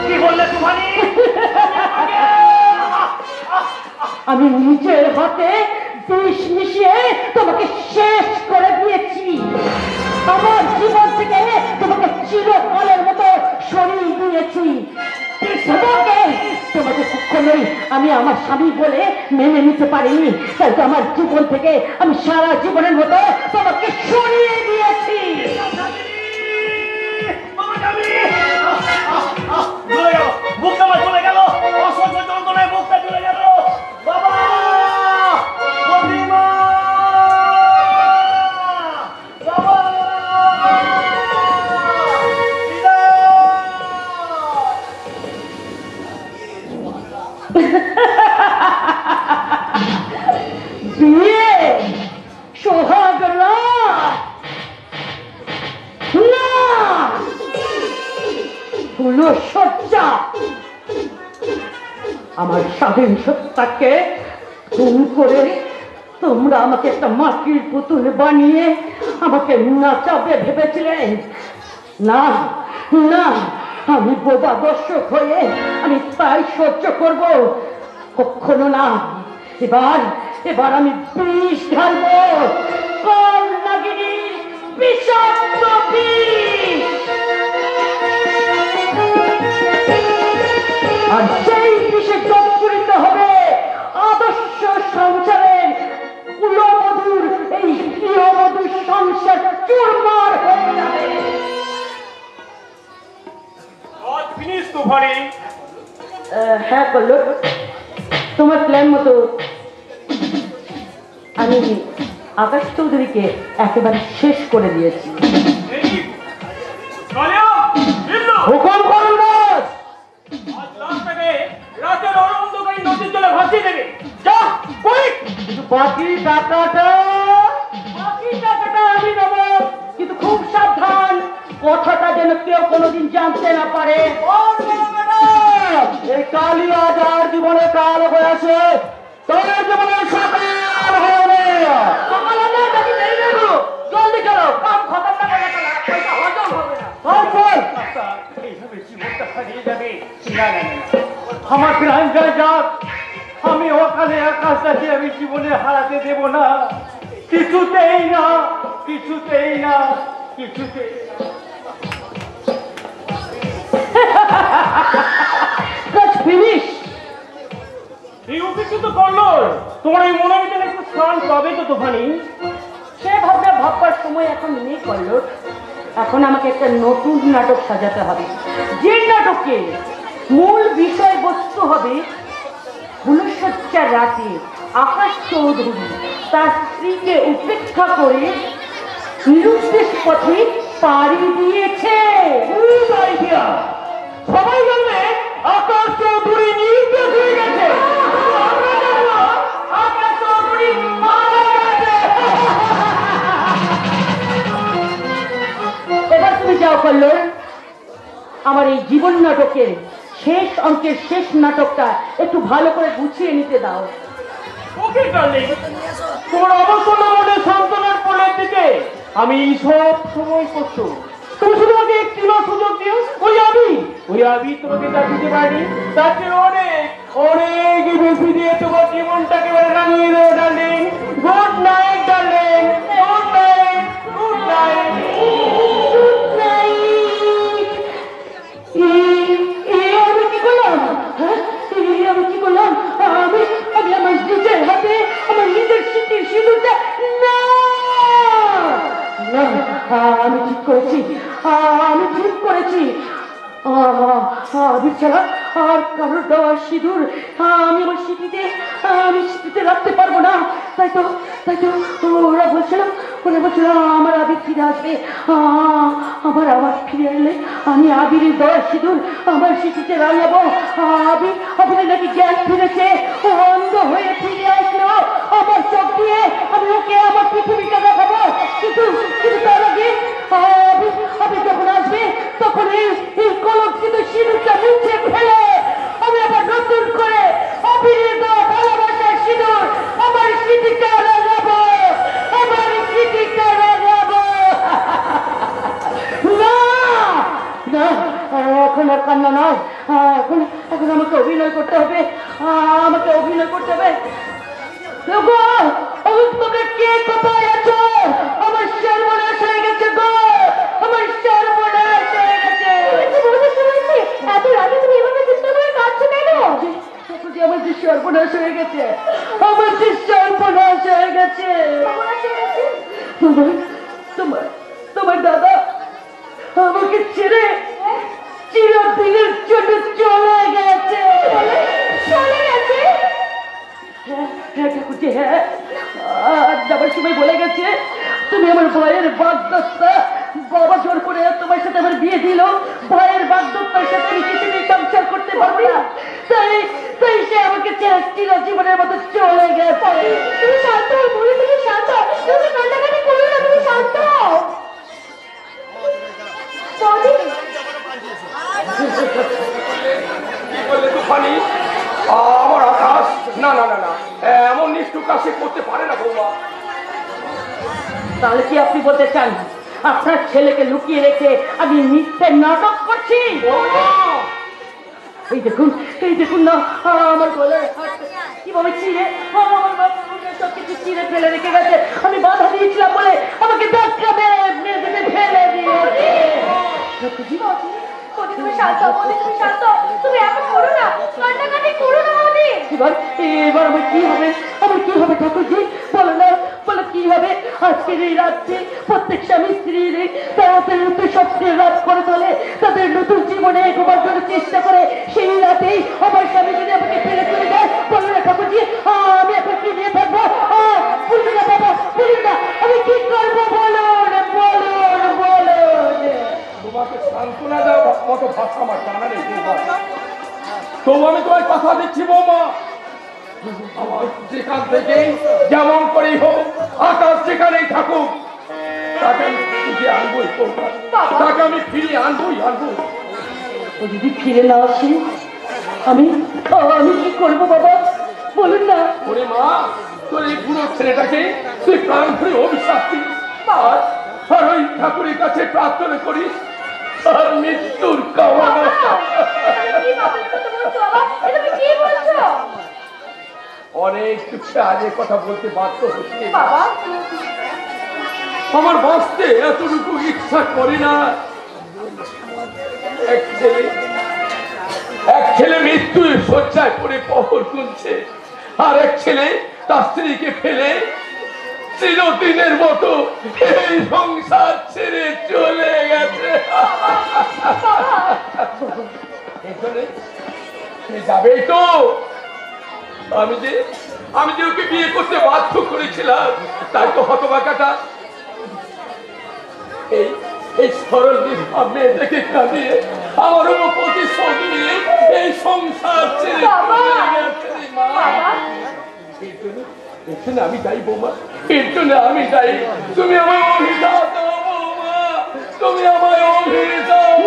কি বললে তুমানি? আমি নিজের হাতে বিষ মিশিয়ে তোমাকে শেষ করে দিয়েছি। আমার জীবন থেকে তোমাকে চিরকালের মতো সরিয়ে দিয়েছি। তোমাকে কখনোই আমি আমার স্বামী বলে মেনে নিতে পারিনি, তাই তো আমার জীবন থেকে আমি সারা জীবনের মতো তোমাকে সরিয়ে দিয়েছি। বুকটা আমার চলে গেল, অসহ্য যন্ত্রণায় বুকটা চলে গেল। বাবা, প্রতিমা, বাবা, বিয়ে, সোহাগ রাত, না হলো সজ্জা। আমার স্বাধীন সত্তাকে খুন করে তোমরা আমাকে একটা মাটির পুতুল বানিয়ে আমাকে নাচাবে ভেবেছিলেন। না না, আমি বোবা দর্শক হয়ে আমি তাই সহ্য করব, কখনো না। এবার এবার আমি বিষ ঢালবো, কল নাগিনীর বিষাক্ত বিষ। আর সেই বিষে জর্জরিত হবে আদর্শ সংসারের কুলমধুর, এই গৃহমধুর সংসার চুরমার হয়ে যাবে। হ্যাঁ করলো, তোমার প্ল্যান মতো আমি আকাশ চৌধুরীকে একেবারে শেষ করে দিয়েছি। হুকুম করুন বস। আজ লাশটাকে রাতের অন্ধকারে নদীর জলে ভাসিয়ে দেবে। যা, কুইক। কিন্তু বাকি টাকাটা আমি নেবো, কিন্তু খুব সাবধান, কথাটা যেন কেউ কোনোদিন জানতে না পারে। এই কালী আজ আর জীবনে কাল হয়ে আছে, তোর জীবনে সকাল হবে। সকাল হবে নাকি দেরি নেবো? জলদি চলো, কাম খতম না করে চলো, পয়সা হজম হবে না। এইভাবে জীবনটা হারিয়ে যাবে। না না না, আমার প্রাণ যায় যাক, আমি ওখানে আকাশটাকে আমি জীবনে হারাতে দেব না, কিছুতেই না, কিছুতেই না, কিছুতেই। ফিনিশ। এই উপেক্ষিত করলো তোমার এই মনের ভিতরে একটু স্থান পাবে তো তোফানি? সে ভাবনা ভাববার সময় এখন নেই করলো। এখন আমাকে একটা নতুন নাটক সাজাতে হবে, যে নাটকে মূল বিষয়বস্তু হবে ফুলশয্যার রাতে আকাশ চৌধুরী তার স্ত্রীকে উপেক্ষা করে নিরুদ্দেশ পথে পাড়ি দিয়েছে। সবাই জানবে আকাশ চৌধুরী নির্দেশ হয়ে গেছে। আকাশ চৌধুরী মারা গেছে। এবার তুমি যাও করলো, আমার এই জীবন নাটকের শেষ অঙ্কের শেষ নাটকটা একটু ভালো করে গুছিয়ে নিতে দাও। ওকে ডার্লিং, তোমার অবসন্ন মনে সান্ত্বনার কোলের দিকে আমি সব সময় করত। তুমি শুধু আমাকে একটি সুযোগ দিও, ওই আমি তোমাকে যা দিতে পারি তার চেয়ে অনেক অনেক বেশি দিয়ে তোমার জীবনটাকে রাঙিয়ে দেবো darling. Good night darling, good night, good night. আমি কি করলাম? আবির ছাড়া আর কারোর দেওয়া সিঁদুর আমি আমার সিঁথিতে রাখতে পারবো না। তাই তো ওরা বলছিল আমার আবির ফিরে আসবে। আমার আবার ফিরে এলে আমি আবিরের দেওয়া সিঁদুর আমার সিঁথিতে রাঙাবো। আবিরের নাকি জ্ঞান ফিরেছে, ও অন্ধ হয়ে ফিরে আসলো আমার চোখ দিয়ে। আমি ওকে আমার পৃথিবীটা দেখাবো, কিন্তু তার আগে আবির যখন আসবে তখন এই কলঙ্কিত সিঁদুরটা মুছে ফেলে আমি আবার নতুন করে আবিরের দেওয়া ভালোবাসার সিঁদুর আমার স্মৃতিটা রাঙাবো, আমার স্মৃতিটা রাঙাবো। না, এখন আর কান্না নয়, এখন আমাকে অভিনয় করতে হবে। তোমরা কে কোথায় আছো? আমার সর্বনাশ হয়ে গেছে গো, আমার সর্বনাশ হয়ে গেছে। এত রাতে তুমি এভাবে চিন্তা করে কাঁদছো কেন? আমার যে সর্বনাশ হয়ে গেছে, আমার যে সর্বনাশ হয়ে গেছে। তোমার দাদা আমাকে ছেড়ে চিরদিনের জন্য চলে গেছে। ঠাকুরজি, হ্যাঁ, আর যাবার সময় বলে গেছে তুমি আমার ভাইয়ের বাগদত্তা। বাবা জোর করে তোমার সাথে আমার বিয়ে দিল, ভাইয়ের বাগদত্তার সাথে আমি কিছুদিন সংসার করতে পারবো না, তাই সে আমাকে চিরজীবনের মতো চলে গেছে। তুমি শান্ত হও, তুমি শান্ত হও, তুমি কান্নাকাটি করো না, তুমি শান্ত হও। কি বললে তুফানি? আমার আকাশ, না না না না, এমন নিষ্ঠুর কাজ সে করতে পারে না বৌমা। তাহলে কি আপনি বলতে চান আপনার ছেলেকে লুকিয়ে রেখে আমি মিথ্যে নাটক করছি? এই দেখুন না, আমার গলার কিভাবে চিড়ে আমার সবকিছু চিড়ে ফেলে রেখে গেছে। আমি বাধা দিয়েছিলাম বলে আমাকে ধাক্কা মেরে ফেলে দিয়েছে। তুমি শান্ত হও, তুমি শান্ত হও, তুমি এমন করো না, কান্নাকাটি করো না বৌদি। এবার আমার কি হবে ঠাকুরজি? বলো কি হবে? আজকের এই রাত্রে প্রত্যেক স্বামী স্ত্রীর তাদের স্বপ্নের রাত করে তোলে, তাদের নতুন জীবনে ঘুমার জন্য চেষ্টা করে। সেই রাতেই আমার স্বামী যদি আমাকে ফেলে চলে যায়, বলো না ঠাকুরজি আমি এখন কি নিয়ে থাকবো? বলুন না বাবা, বলুন না, আমি কি করবো? বলুন। তোমাকে সান্ত্বনা দেওয়ার মতো ভাষা আমার জানা নেই বৌমা। তবু আমি তোমায় কথা দিচ্ছি বৌমা, আমার যেখান থেকে যেমন করেই হোক, আকাশ যেখানেই থাকুক, তাকে আমি ফিরিয়ে আনবোই বৌমা, তাকে আমি ফিরিয়ে আনবোই। ও যদি ফিরে না আসে আমি কি করবো বাবা? বলুন না। ওরে মা, তোর এই বুড়ো ছেলেটাকে তুই প্রাণ ভরে অভিশাপ দিস, আর ওই ঠাকুরের কাছে প্রার্থনা করিস আর মৃত্যুর কামনা। অনেক দুঃখে আজ কথা বলতে বাধ্য হচ্ছে। আমার বাঁচতে এতটুকু ইচ্ছা করে না। এক ছেলে মৃত্যু শয্যায় পড়ে প্রহর গুনছে, আর এক ছেলে তার স্ত্রীকে ফেলে চিরদিনের মতো এই সংসার ছেড়ে চলে গেছে। যাবেই তো। আমি যে ওকে বিয়ে করতে বাধ্য করেছিলাম, তাই তো হতভাগাটা এই সরল নির্ভাব মেয়েটাকে কাঁদিয়ে আমার প্রতিশোধ নিয়ে এই সংসার ছেড়ে চলে গেছে। এর জন্য আমি যাই বৌমা, এর জন্য আমি যাই। তুমি আমায় অভিশাপ দাও বৌমা, তুমি আমায় অভিশাপ।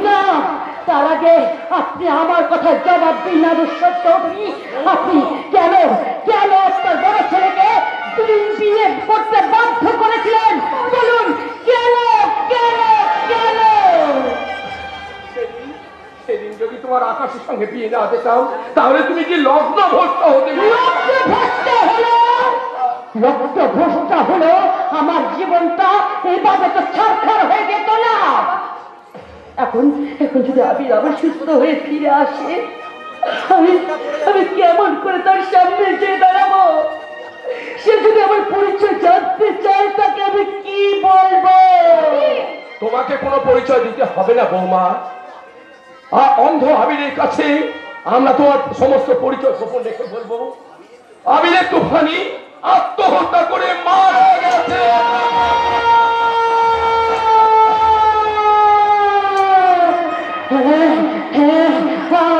না, তার আগে আপনি আমার কথা জবাব দিন। আপনি কেন আপনার বড় ছেলেকে তুমি বিয়ে করতে বাধ্য করেছিলেন? বলুন কেন? সেদিন যদি তোমার আকাশের সঙ্গে বিয়ে না দিতাম, তাহলে তুমি কি লগ্ন ভ্রষ্ট হতে? লগ্নভ্রষ্ট হলো আমার জীবনটা এইভাবে তো ছাড়খাড় হয়ে যেত না। এখন যদি আবির আবার সুস্থ হয়ে ফিরে আসে, আমি কেমন করে তার সামনে যেয়ে দাঁড়াবো? সে যদি আমার পরিচয় জানতে চায়, তাকে আমি কি বলবো? তোমাকে কোনো পরিচয় দিতে হবে না বৌমা। অন্ধ আবিরের কাছে আমরা তোমার সমস্ত পরিচয় গোপন রেখে বলবো, আবিরের তুফানি আত্মহত্যা করে মারা গেছে।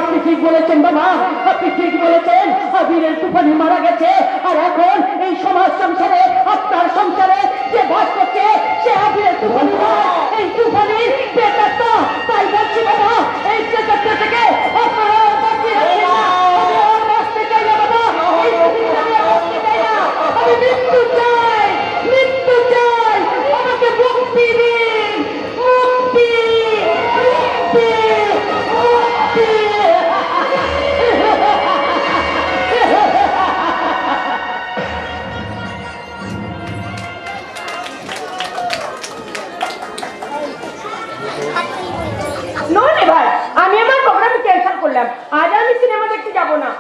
আপনি ঠিক বলেছেন বাবা, আপনি ঠিক বলেছেন। আবিরের তুফানি মারা গেছে, আর এখন এই সমাজ সংসারে, আপনার সংসারে যে বাস করছে সে আবিরের তুফানি নয়, এই তুফানির প্রেতাত্মা। তাই বলছি বাবা, এই প্রেতাত্মা থেকে আপনারা বাঁচিয়ে রাখবেন না। আমি আর বাঁচতে চাই না বাবা, এই পৃথিবীতে আমি আর বাঁচতে চাই না। আমি মৃত্যু চাই, মৃত্যু চাই। আমাকে মুক্তি দিন, মুক্তি, মুক্তি, মুক্তি। নইলে ভাই, আমি আমার প্রোগ্রামে ক্যান্সেল করলাম। আজ আমি সিনেমা দেখতে যাব না।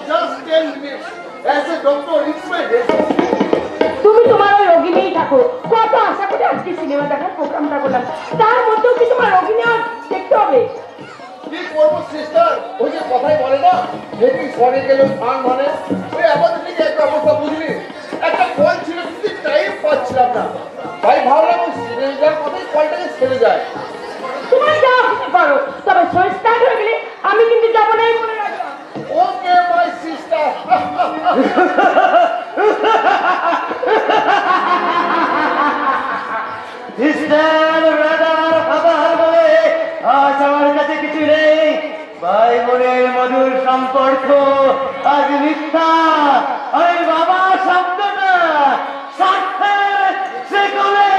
Just 10 minutes. As a doctor, it's my duty. তুমি তোমার ওই রোগী নিয়েই থাকো। কত আশা করে আজকে সিনেমা দেখার প্রোগ্রামটা করলাম, তার মধ্যেও কি তোমার রোগী নিয়ে দেখতে হবে? কি করবো সিস্টার, ওই যে কথাই বলে না, যেদিন সরে গেল ধান মানে, ওই আমাদের দিকে একটা অবস্থা বুঝলি। একটা কল ছিল কিন্তু টাইম পাচ্ছিলাম না, তাই ভাবলাম ওই সিরিয়াল কথাই কলটাকে ছেড়ে যায়। তুমি যাও কিছু করো, তবে শো স্টার্ট হয়ে গেলে আমি কিন্তু যাবো না, এই বলে রাখলাম। Okay my sister. Sister brother father বলে আজ আমার কাছে কিছু নেই। ভাই বোনের মধুর সম্পর্ক আজ মিথ্যা। ওই বাবা শব্দটা স্বার্থের সেকলে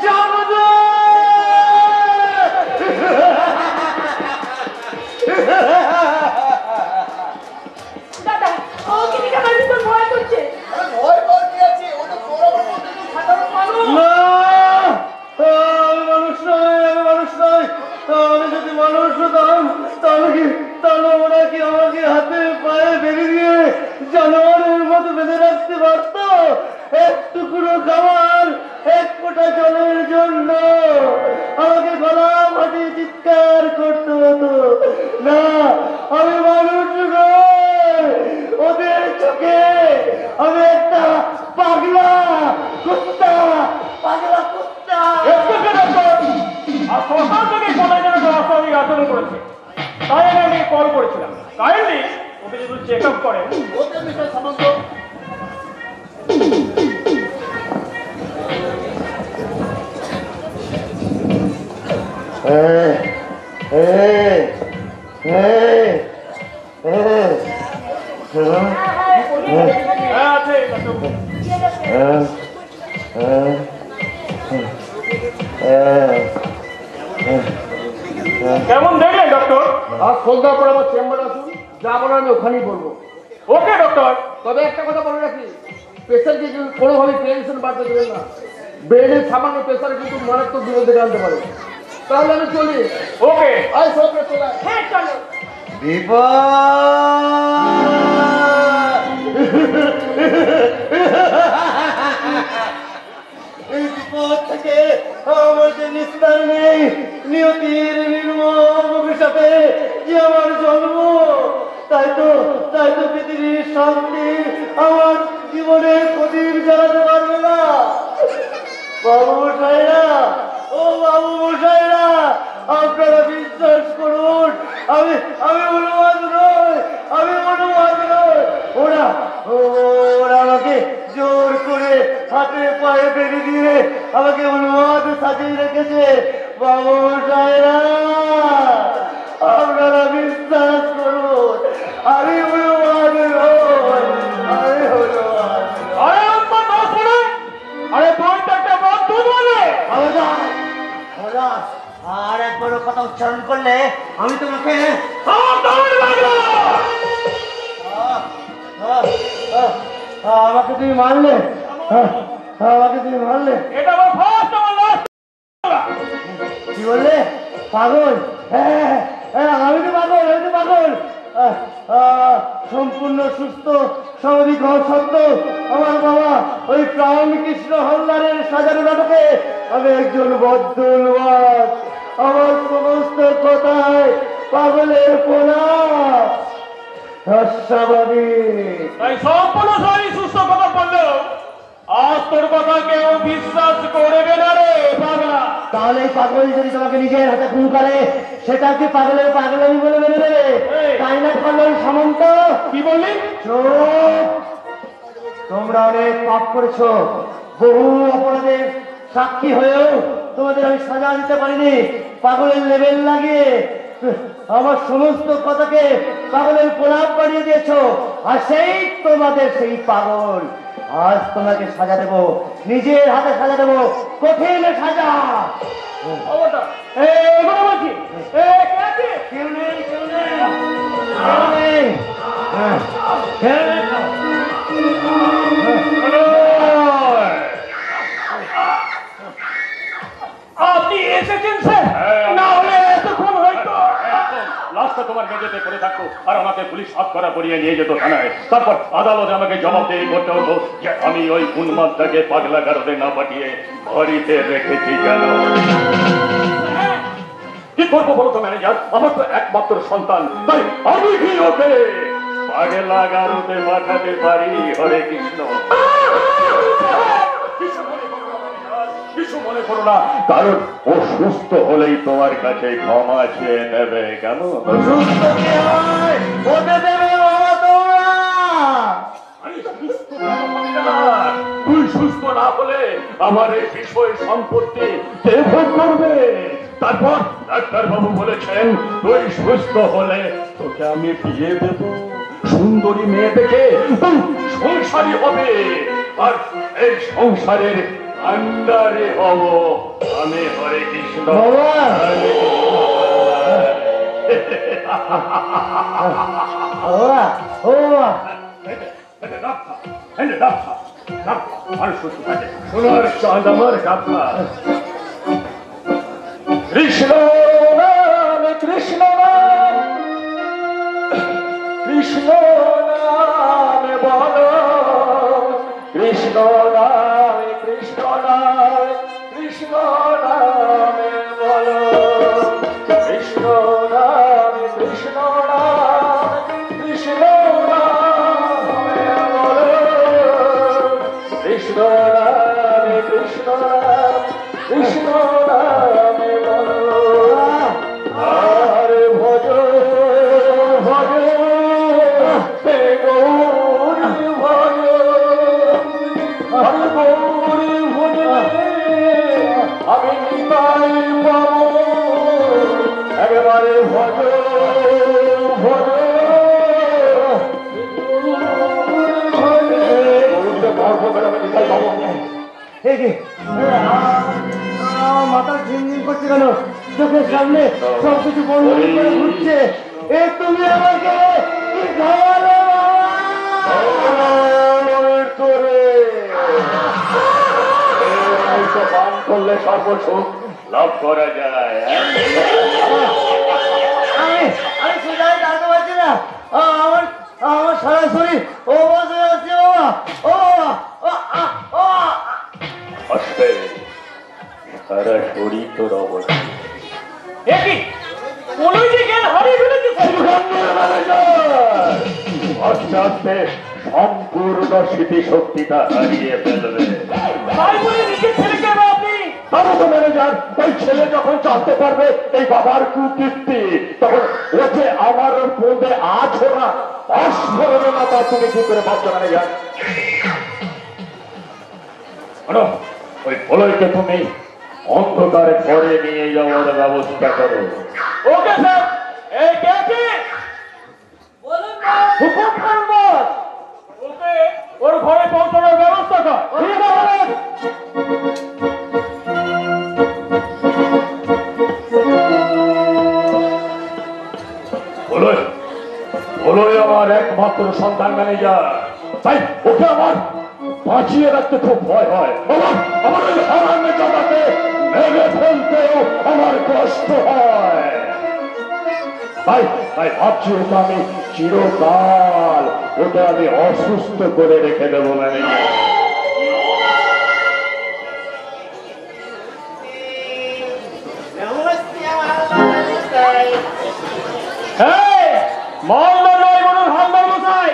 জমজ। দাদা, ও কিন্তু আমার ভিতর ভয় করছে। আরে ভয় পাওয়ার কি আছে, ও তো তোর আমার মধ্যে একটু সাধারণ মানুষ। না, আমি মানুষ নই, আমি মানুষ নই। আমি যদি মানুষ হতাম তাহলে ওরা কি আমাকে হাতে পায়ে বেঁধে দিয়ে জানোয়ারের মতো বেঁধে রাখতে পারত? এক টুকরো খাবার, এক ফোঁটা জলের জন্য আমাকে গলা ফাটিয়ে চিৎকার করতে হতো। না, আমি মানুষ নই। ওদের চোখে আমি একটা পাগলা কুত্তা, পাগলা কুত্তা। আর সকাল থেকে কোথায় যেন অস্বাভাবিক আচরণ করেছে, তাই আমি কল করেছিলাম। কাইন্ডলি ওকে যদি চেক আপ করেন। ওকে মিস্টার সামন্ত। হ্যাঁ আছে ডাক্তারবাবু। কেমন দেখলেন ডক্টর? আজ সন্ধ্যার পর আমার চেম্বারে আসুন, যা বলার আমি ওখানেই বলবো। ওকে ডক্টর। তবে একটা কথা বলে রাখি, পেশেন্টকে কিন্তু কোনোভাবে টেনশন বাড়তে দেবেন না। ব্রেনের সামান্য প্রেসারে কিন্তু মারাত্মক বিরোধী আনতে পারে। তাহলে আমি চলি। ওকে। আই সবকে চলে আয়। হ্যাঁ চলো। এই বিপদ থেকে আমার যে নিস্তার নেই, নিয়তির নির্মম অভিশাপে যে আমার জন্ম, তাই তো পৃথিবীর শান্তি আমার জীবনে প্রদীপ জ্বালাতে পারবে না। বাবু মশাইরা, ও বাবু মশাইরা, আপনারা বিশ্বাস করুন, আমি অনুবাদ নই, ওরা আমাকে জোর করে হাতে পায়ে বেঁধে দিয়ে আমাকে অনুবাদ সাজিয়ে রেখেছে। বাবু মশাইরা, আপনারা বিশ্বাস করুন, আমি অনুবাদ নই, আমি অনুবাদ। আরে আম্মা না শুনুন, আরে তুই তো একটা বন্ধু বলে। আর একবারও কথা উচ্চারণ করলে আমি তোমাকে আমার দৌড় লাগলো। আমাকে তুমি মারলে, এটা আমার ফার্স্ট, আমার লাস্ট। কি বললে? পাগল? হ্যাঁ, আমি তো পাগল। সম্পূর্ণ সুস্থ স্বাভাবিক হওয়া সত্ত্বেও আমার বাবা ওই প্রাণ কৃষ্ণ হলদারের সাজানো নাটকে আমি একজন বদ্ধ উন্মাদ। আমার সমস্ত কথায় পাগলের পোনা অস্বাভাবিক। তাই সম্পূর্ণ শরীর সুস্থ কথা বললেও আজ তোর কথা কেউ বিশ্বাস করবে না রে পাগলা। তাহলে এই পাগল যদি তোমাকে নিজের হাতে খুন করে সেটা কি পাগলের পাগলামি বলে মেনে নেবে? তাই না পাগল সামন্ত? কি বললি? চুপ! তোমরা অনেক পাপ করেছো, বহু অপরাধের সাক্ষী হয়েও তোমাদের আমি সাজা দিতে পারিনি। পাগলের লেবেল লাগিয়ে আমার সমস্ত কথাকে পাগলের প্রলাপ বানিয়ে দিয়েছো, আর সেই তোমাদের সেই পাগল। আজ তোমাকে সাজা দেবো, নিজের হাতে সাজা দেবো, কঠিন সাজা। কেউ নেই, কেউ নেই, কেউ নেই। কেউ নেই। আপনি এসেছেন স্যার? না হলে এতক্ষণ হয়তো লাশটা তোমার মেঝেতে পড়ে থাকতো আর আমাকে পুলিশ হাত করা পরিয়ে নিয়ে যেত থানায়। তারপর আদালতে আমাকে জবাবদিহি করতে হতো যে আমি ওই উন্মাদটাকে পাগলা কারণে না পাঠিয়ে বাড়িতে রেখেছি কেন। কি করবো বলো তো ম্যানেজার? আমার তো একমাত্র সন্তান, তাই আমি কি ওকে পাগলা গারদে পাঠাতে পারি? হরে কৃষ্ণ। কিছু মনে করো না, কারণ ও সুস্থ হলেই তোমার কাছে ক্ষমা চেয়ে নেবে। কেন সুস্থ কে হয়? ওকে দেবে বাবা তোমরা। তুই সুস্থ না হলে আমার এই বিষয় সম্পত্তি কে ভোগ করবে? তারপর ডাক্তার বাবু বলেছেন তুই সুস্থ হলে তোকে আমি বিয়ে দেব, সুন্দরী মেয়ে দেখে তুই সংসারী হবে, আর এই সংসারের আন্ডারে হব আমি। হরে কৃষ্ণ। বাবা! হরে বাবা, ও বাবা। সোনার চাঁদ আমার গাথা। কৃষ্ণ নাম, কৃষ্ণ নাম, কৃষ্ণ নাম বলো, কৃষ্ণ নাম, কৃষ্ণ নাম, কৃষ্ণ নাম বলো, কৃষ্ণ নাম, কৃষ্ণ নাম, কৃষ্ণ নাম বলো, কৃষ্ণ নাম, কৃষ্ণ নাম, কৃষ্ণ নাম বলো। আর ভজ ভজ হে গৌরী ভজ, আর গৌরী ভজলে আমি নিতাই পাবো। একেবারে ভজ ভজ মাথা ঝিমঝিম করছে কেন? চোখের সামনে সবকিছু বন্ধ করে ঘুরছে। এ তুমি আমাকে কি খাওয়ালে পান করলে সর্বসুখ লাভ করা যায়। আমি সোজাই দাঁড়াতে পারছি না। আমার আমার সারা শরীর ও বসে যাচ্ছে বাবা। ও বাবা, আসবে সারা শরীর তোর অবস্থা। একই বলুই যে জ্ঞান হারিয়ে ফেলেছে। আস্তে আস্তে সম্পূর্ণ স্মৃতিশক্তিটা হারিয়ে ফেলবে। তাই বলে নিজের ছেলেকে আপনি ম্যানেজার, ওই ছেলে যখন জানতে পারবে এই বাবার কুকীর্তি, তখন ও যে আমার মধ্যে আছো না অস্মরণে না, তা তুমি কি করে ভাবছো ম্যানেজার? ওই বলয়কে তুমি অন্ধকারে ঘরে নিয়ে যাওয়ার ব্যবস্থা করো। Okay sir. এই কে আছে? বলুন না। হুকুম করুন। ওকে ওর ঘরে পৌঁছানোর ব্যবস্থা কর। ঠিক আছে। বলয় বলয় আমার একমাত্র সন্তান ম্যানেজার, তাই ওকে আমার বাঁচিয়ে রাখতে খুব ভয় হয়। আমার ওই হারামে জামাকে মেরে ফেলতেও আমার কষ্ট হয়। তাই তাই ভাবছি ওটা আমি চিরকাল ওটা আমি অসুস্থ করে রেখে দেবো ম্যানেজার। মালদা নয় বলুন হালদার মশাই।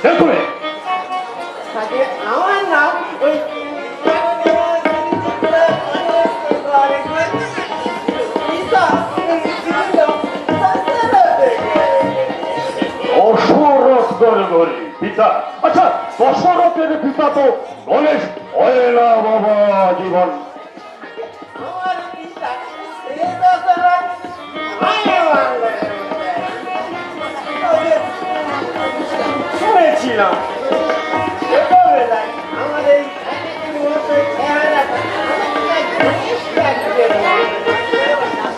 দেখুন আমার নাম ওই অশোরথ পিতা। আচ্ছা দশরথের পিতা তো গণেশ হয় না বাবা জীবন। শুনেছিলাম ছোটবেলায় আমার এই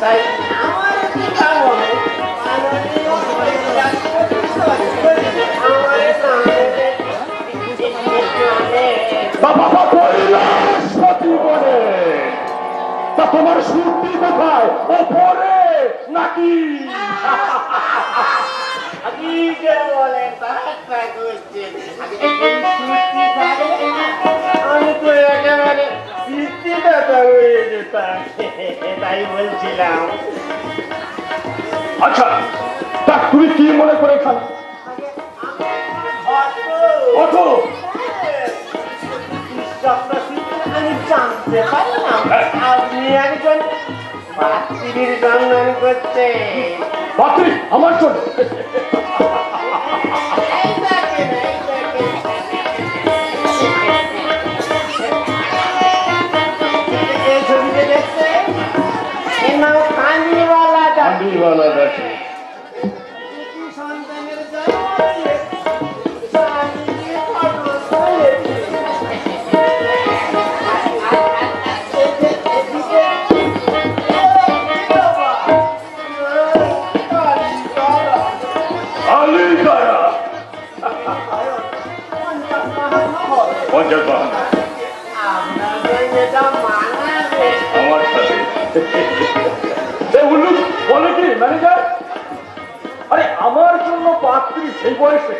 তাই আমার পিতা মনে বাবা কৈলাসপতি বলে তা তোমার সূর্তি কোথায় ওপরে নাকি? আমি তো একেবারে বৃষ্টিদাতা হয়ে যেতাম তাই বলছিলাম। আচ্ছা তা তুমি কি মনে করে খান? ওঠো। আমি জানতে পারলাম আপনি একজন পাত্রীর সন্ধান করছেন। পাত্রী আমার জন্য? এই ছবিতে দেখতে এর নাম কান্দিওয়ালা কান্দিওয়ালা দেখে। সন্তানের জন্য স্বামীর ফটো তুলেছে। আমার সাথে বলে কি ম্যানেজার? আরে আমার জন্য পাত্রী সেই বয়সে?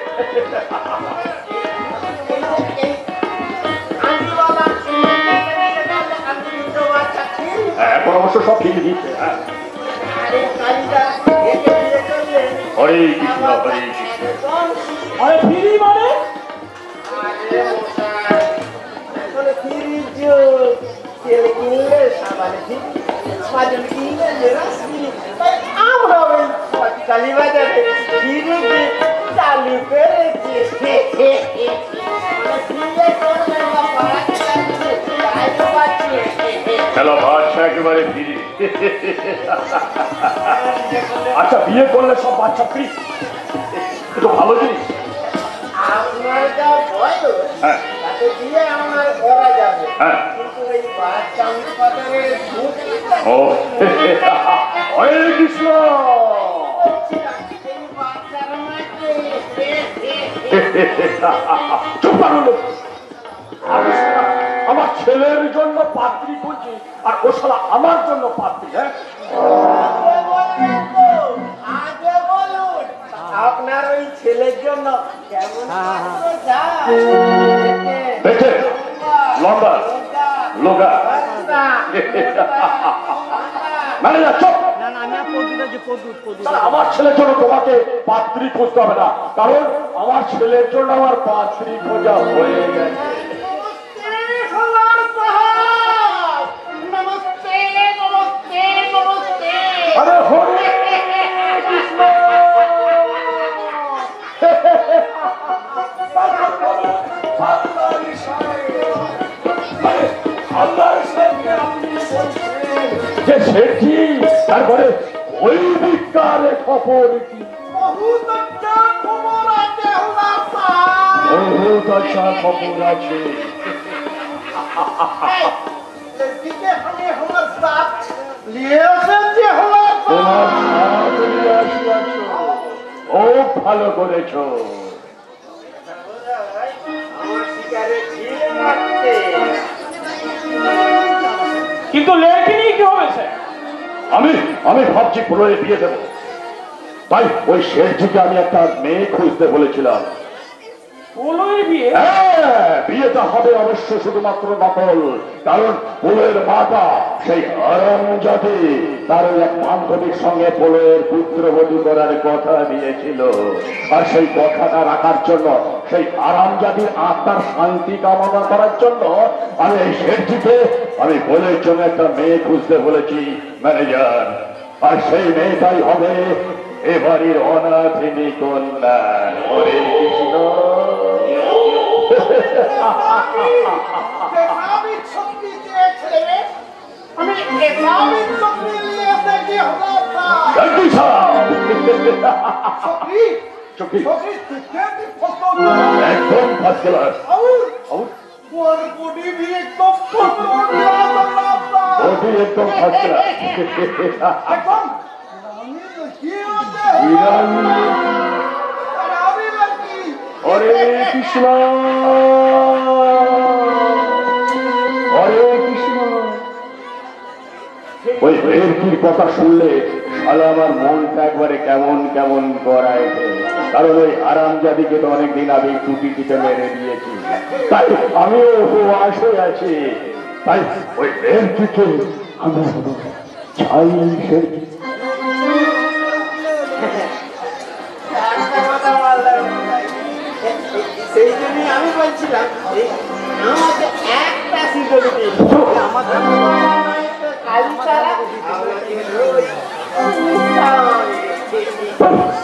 এখন অবশ্য সব ঠিক দিচ্ছে। হরে কৃষ্ণ হরে কৃষ্ণ। আরে ফিরি মানে আমরা ওই কালীবাজারে চালু করেছি। খেলা বাচ্চা একেবারে ফিরি। আচ্ছা বিয়ে করলে সব বাচ্চা ফ্রি, তো ভালো জিনিস। আপনার যা বয়স হ্যাঁ তাতে দিয়ে আমার করা যাবে, হ্যাঁ। কিন্তু ওই বাচ্চা উৎপাদনের ও হরে কৃষ্ণ। চুপ করুন। আমার ছেলের জন্য পাত্রী খুঁজছি আর ও শালা আমার জন্য পাত্রী। হ্যাঁ আপনার ওই ছেলের জন্য কেমন দেখে লম্বা লোগা ম্যানেজার চুপ। আমার ছেলের জন্য তোমাকে পাত্রী খুঁজতে হবে না, কারণ আমার ছেলের জন্য আমার পাত্রী খোঁজা হয়ে গেছে। আরে হরে কৃষ্ণ। যে সেটি তারপরে ওই বিজ্ঞানের খবর কি? বহুত আচ্ছা খবর আছে। তোমার সাথ নিয়ে আসিয়াছ, ও ভালো করেছ। কিন্তু লেখে নিয়ে কি হবে? আমি আমি ভাবছি প্রলয়ে বিয়ে দেবো। তাই ওই শেঠজিকে আমি একটা মেয়ে খুঁজতে বলেছিলাম। হ্যাঁ, বিয়েটা হবে অবশ্য শুধুমাত্র নকল, কারণ প্রলয়ের মাতা সেই হারামজাদি তার ওই এক বান্ধবীর সঙ্গে প্রলয়ের পুত্রবধূ করার কথা দিয়েছিল। আর সেই কথাটা রাখার জন্য, সেই হারামজাদির আত্মার শান্তি কামনা করার জন্য আমি এই শেঠজিকে আমি প্রলয়ের জন্য একটা মেয়ে খুঁজতে বলেছি ম্যানেজার। আর সেই মেয়েটাই হবে এবারের অনাথিনী কন্যা। হরে কৃষ্ণ। আমি ছবি চেয়েছিলে, আমি এভাবে ছবি নিয়ে এসেছি হঠাৎ। জলদি সাহেব। ছবি চুপি। ছবি দেখতে পছন্দ। একদম ফার্স্ট ক্লাস। और और बॉडी भी एकदम पसंद आता। বডি একদম ফার্স্ট ক্লাস। एकदम रानी लगी होते हैं। ইরানি। रानी लगी। হরে কৃষ্ণ, হরে কৃষ্ণ। ওই বেরকির কথা শুনলে শালা আমার মনটা একবারে কেমন কেমন করায়। কারণ ওই আরামজাদিকে তো অনেকদিন আগে টুটিটিতে মেরে দিয়েছি, তাই আমিও উপবাস হয়ে আছি। তাই ওই বেরকিকে আমি চাই। সেই জন্যই আমি বলছিলাম আমাকে একটা সিকিউরিটি আমাদের কালী ছাড়া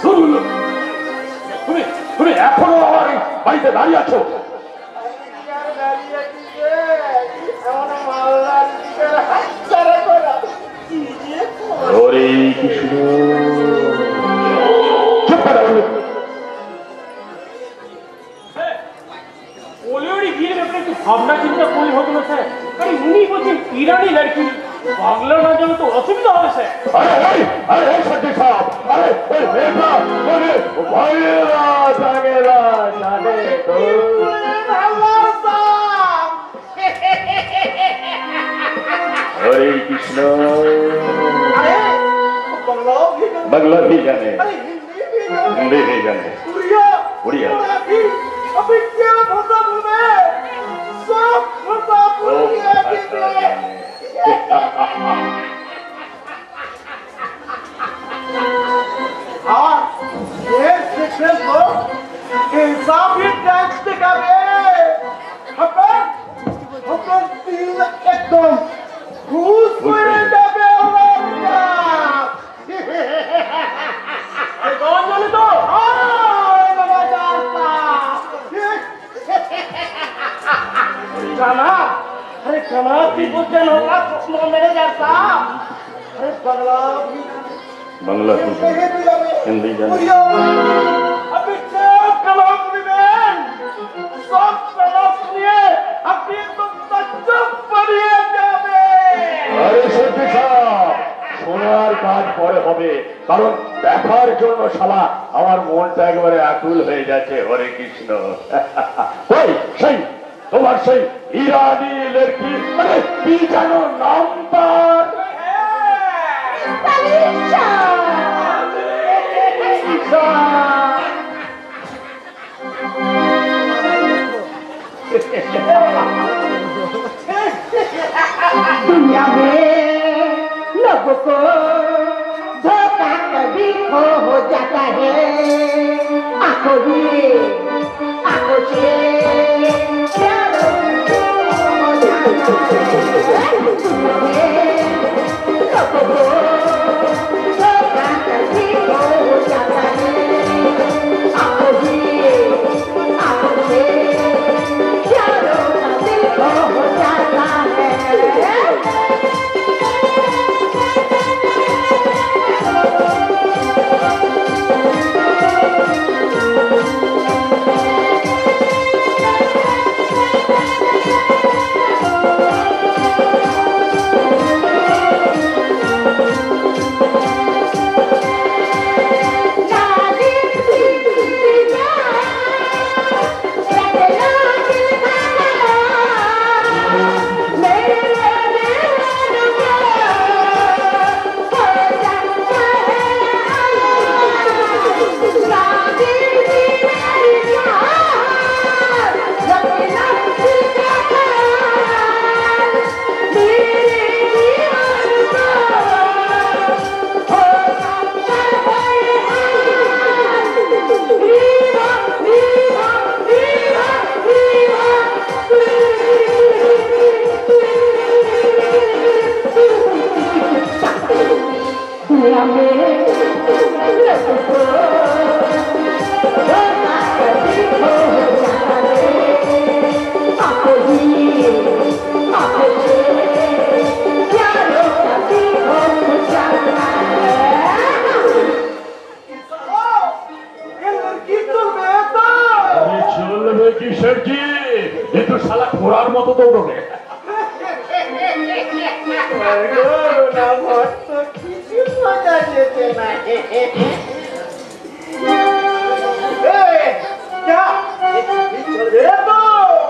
তুমি তুমি এখনো আমার বাড়িতে দাঁড়িয়ে আছো? হরে কৃষ্ণ। চুপ করে বলো। পোলিওরই বিয়ের ব্যাপারে একটু ভাবনা চিন্তা করলে হতো না স্যার। আরে উনি বলছেন ইরানি লড়কি, বাংলা না জানো তো অসুবিধা হবে স্যার। আরে আরে সত্যি সাহেব, আরে ওই মেয়েটা মানে ভাইয়েরা জাগেরা জানে তো। হরে কৃষ্ণ। বাংলা भी जाने, हिंदी भी जाने, उड़िया अभी क्या भाषा बोले? सब भाषा बोल गया और ये शिक्षण को इंसाफी टैक्स दिखावे। अपन दिल एकदम खुश করে যাবে ওরা। কখন জানো তো? जाना अरे कमा की बोलते होगा मेरे जैसा। अरे बंगला बांग्ला हिंदी जाने। अभी सब कलाम में सब कलाम सुनिए, अभी तुम तक पढ़िए जावे। আরে সত্যি সাহেব, শোনার কাজ পরে হবে, কারণ দেখার জন্য শালা আমার মনটা একবারে আকুল হয়ে যাচ্ছে। হরে কৃষ্ণ। ওই সেই তোমার সেই ইরানি লড়কি, মানে কি জানো নাম তার? दुनिया में लोगों को धोखा कभी हो जाता है। आंखों से प्यार हो जाता है। दुनिया में लोगों को धोखा कभी हो जाता है। आंखों से प्यार हो जाता है। আরে চলবে কিসের কি এ তো শালা ঘোড়ার মতো দৌড়বে।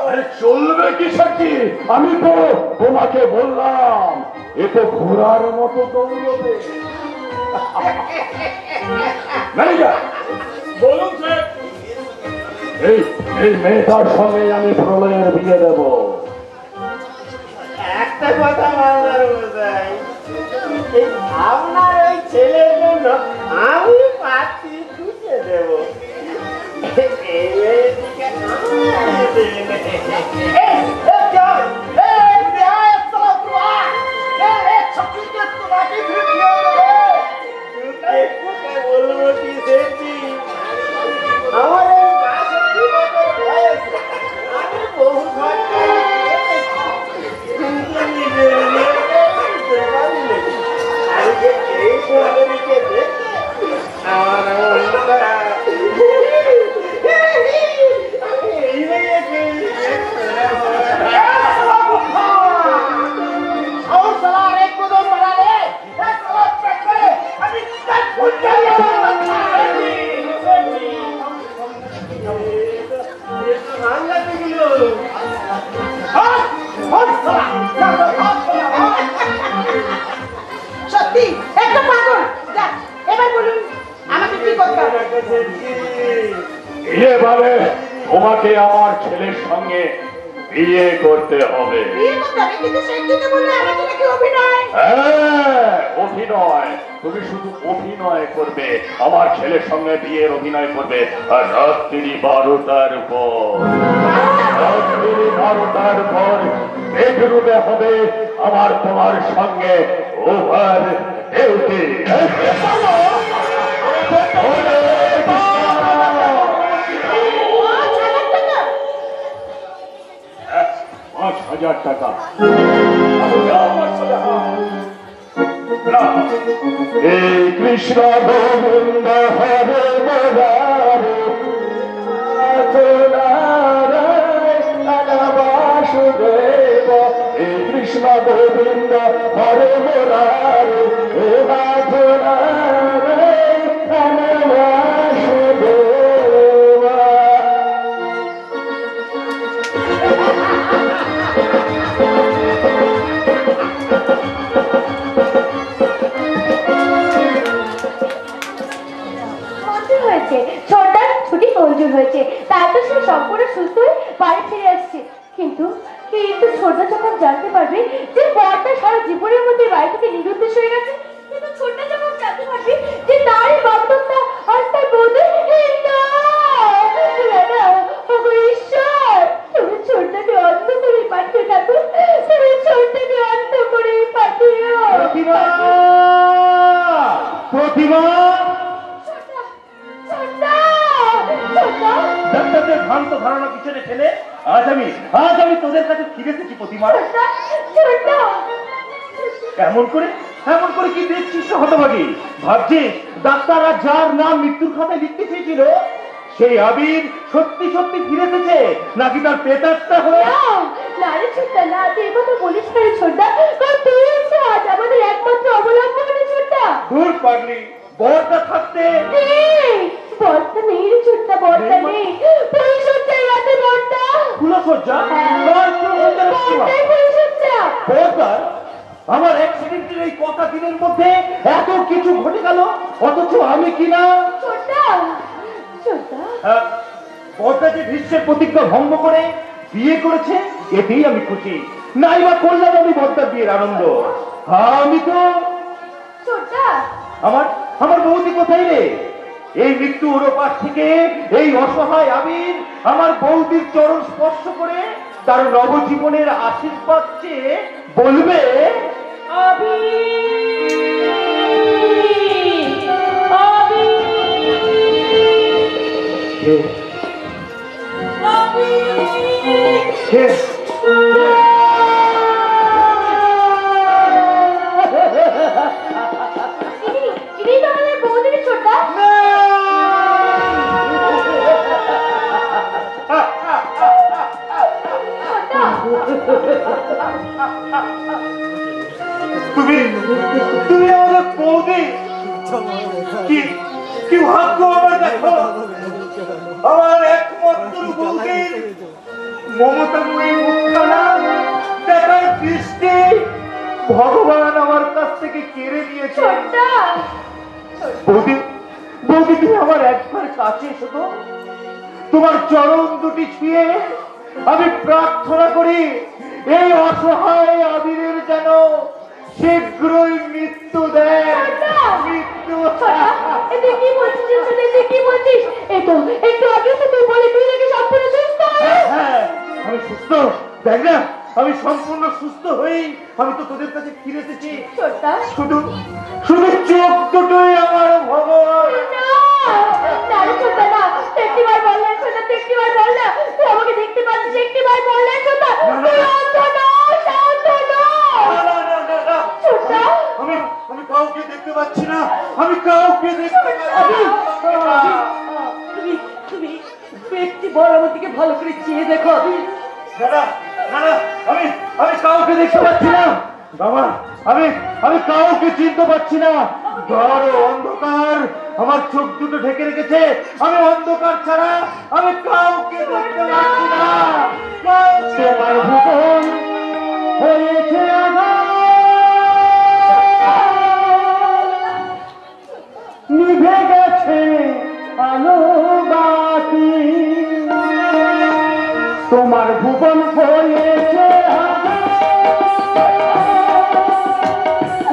আরে চলবে কিসের কি, আমি তো তোমাকে বললাম এ তো ঘোড়ার মতো দৌড়বে। ম্যানেজার বলুন স্যার। এই এই মেয়েটার সঙ্গে আমি প্রলয়ের বিয়ে দেব। একটা কথা মানবার বোঝাই, আপনার ওই ছেলের জন্য আমি পাচ্ছি খুঁজে দেব। এই মেয়েটিকে আমায় দিন। বলবো কি দেখছি আমার এই মাসে কি বছর বয়স, আমি বহু ঘন্টা সত্যি একটা পাগল। যা, এবার বলুন আমাকে কি করতে হবে? এবারে তোমাকে আমার ছেলের সঙ্গে বিয়ে করতে হবে। বিয়ে করতে হবে, কিন্তু সেদিকে বললে আমাকে নাকি অভিনয়। হ্যাঁ, অভিনয়। তুমি শুধু অভিনয় করবে, আমার ছেলের সঙ্গে বিয়ের অভিনয় করবে। আর রাত্রি 12টার পর, রাত্রি 12টার পর বেডরুমে হবে আমার তোমার সঙ্গে ওভার ডিউটি। 5,000 টাকা। এই কৃষ্ণ গোবিন্দ হরে বাসুদেব, এই কৃষ্ণ গোবিন্দ হরে মুরারে, হে ছোটটার ছুটি মঞ্জুর হয়েছে, তারপর সে সম্পূর্ণ সুস্থ হয়ে বাড়ি ফিরে আসছে। কিন্তু কিন্তু ছোটটা যখন জানতে পারবে যে বড়টা সারা জীবনের মধ্যে বাড়ি থেকে নিরুদ্দেশ হয়ে গেছে, কিন্তু ছোটটা যখন জানতে পারবে যে তারই বান্ধবটা আর তার বউদের ঈশ্বর, তুমি ছোটটাকে অন্ধ করে পাঠিয়ে থাকো, তুমি ছোটটাকে অন্ধ করে পাঠিও। প্রতিমা, ডাক্তারদের ভ্রান্ত ধারণা পিছনে ফেলে আজ আমি তোদের কাছে ফিরে এসেছি। প্রতিমা, এমন করে কি দেখছিস হতভাগী? ভাবছিস ডাক্তাররা যার নাম মৃত্যুর খাতায় লিখতে চেয়েছিল সেই আবির সত্যি সত্যি ফিরে এসেছে, নাকি তার প্রেতাত্মা হয়ে? না রে ছোট্টা, না, তুই এই কথা বলিস না রে ছোট্টা, কারণ তুই হচ্ছে আজ আমাদের একমাত্র অবলম্বন রে ছোট্টা। দূর পাগলি, বরটা থাকতে বর্তা নেই রে ছোট্টা, বর্তা নেই। পরিসজ্জায় রাতে বর্তা, ফুলসজ্জা, বরদার আমার অ্যাক্সিডেন্টের এই কটা দিনের মধ্যে এত কিছু ঘটে গেল, অথচ আমি কিনা ছোট্টা ছোট্টা। বরদা যে ভীষ্মের প্রতিজ্ঞা ভঙ্গ করে বিয়ে করেছে, এতেই আমি খুশি। নাই বা করলাম আমি বরদার বিয়ের আনন্দ। আমি তো ছোট্টা, আমার বৌদি কোথায় রে? এই মৃত্যু ওরপার থেকে এই অসহায় আবির আমার বৌদির চরণ স্পর্শ করে তার নবজীবনের আশীর্বাদ চেয়ে বলবে, আবির ইনি তো আমাদের বৌদির ছোটা। তুমি আমাদের বৌদি, কি কি ভাগ্য আমার, দেখো আমার একমাত্র বৌদির মমতাময়ী মুখখানা দেখার দৃষ্টি ভগবান আমার কাছ থেকে কেড়ে নিয়েছে। ছোটা বৌদি, বৌদি তুমি আমার একবার কাছে এসো তো, তোমার চরণ দুটি ছুঁয়ে আমি প্রার্থনা করি এই অসহায় আবিরের যেন শীঘ্রই মৃত্যু দেয়। মৃত্যু। তুই কি বলছিস? তুই কি বলছিস? একটু আগে তো তুই বলে তুই নাকি সম্পূর্ণ সুস্থ। হ্যাঁ আমি সুস্থ, দেখ না আমি সম্পূর্ণ সুস্থ হই আমি তো তোদের কাছে ফিরে এসেছি। ছোটা শুধু শুধু চোখ দুটোই আমার ভগবান। না রে ছোটা, না একটিবার বললেন ছোটা, একটিবার বললে তুই আমাকে দেখতে পাচ্ছিস, একটিবার বললেন ছোটা তুই অন্ধ না, শান্ত না। ছোটা আমি আমি কাউকে দেখতে পাচ্ছি না, আমি কাউকে দেখতে পাচ্ছি না। তুমি তুমি একটি বড় আমার দিকে ভালো করে চেয়ে দেখো। দাদা দাদা আমি আমি কাউকে দেখতে পাচ্ছি না বাবা, আমি আমি কাউকে চিনতে পারছি না। গাঢ় অন্ধকার আমার চোখ দুটো ঢেকে রেখেছে, আমি অন্ধকার ছাড়া আমি কাউকে দেখতে পাচ্ছি না। তোমার ভুবন হয়েছে নিভে গেছে আলো বাতি, তোমার ভুবন হয়েছে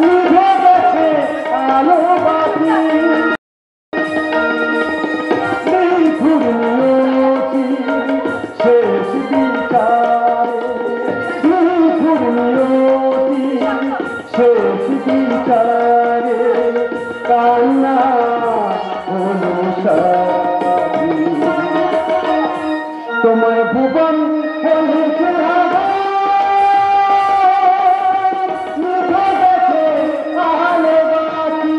নিভে গেছে আলো বাতি, শেষ শেষ বিচারে কান্না অনুসারী, তোমার ভুবন হয়েছে আলো বাতি।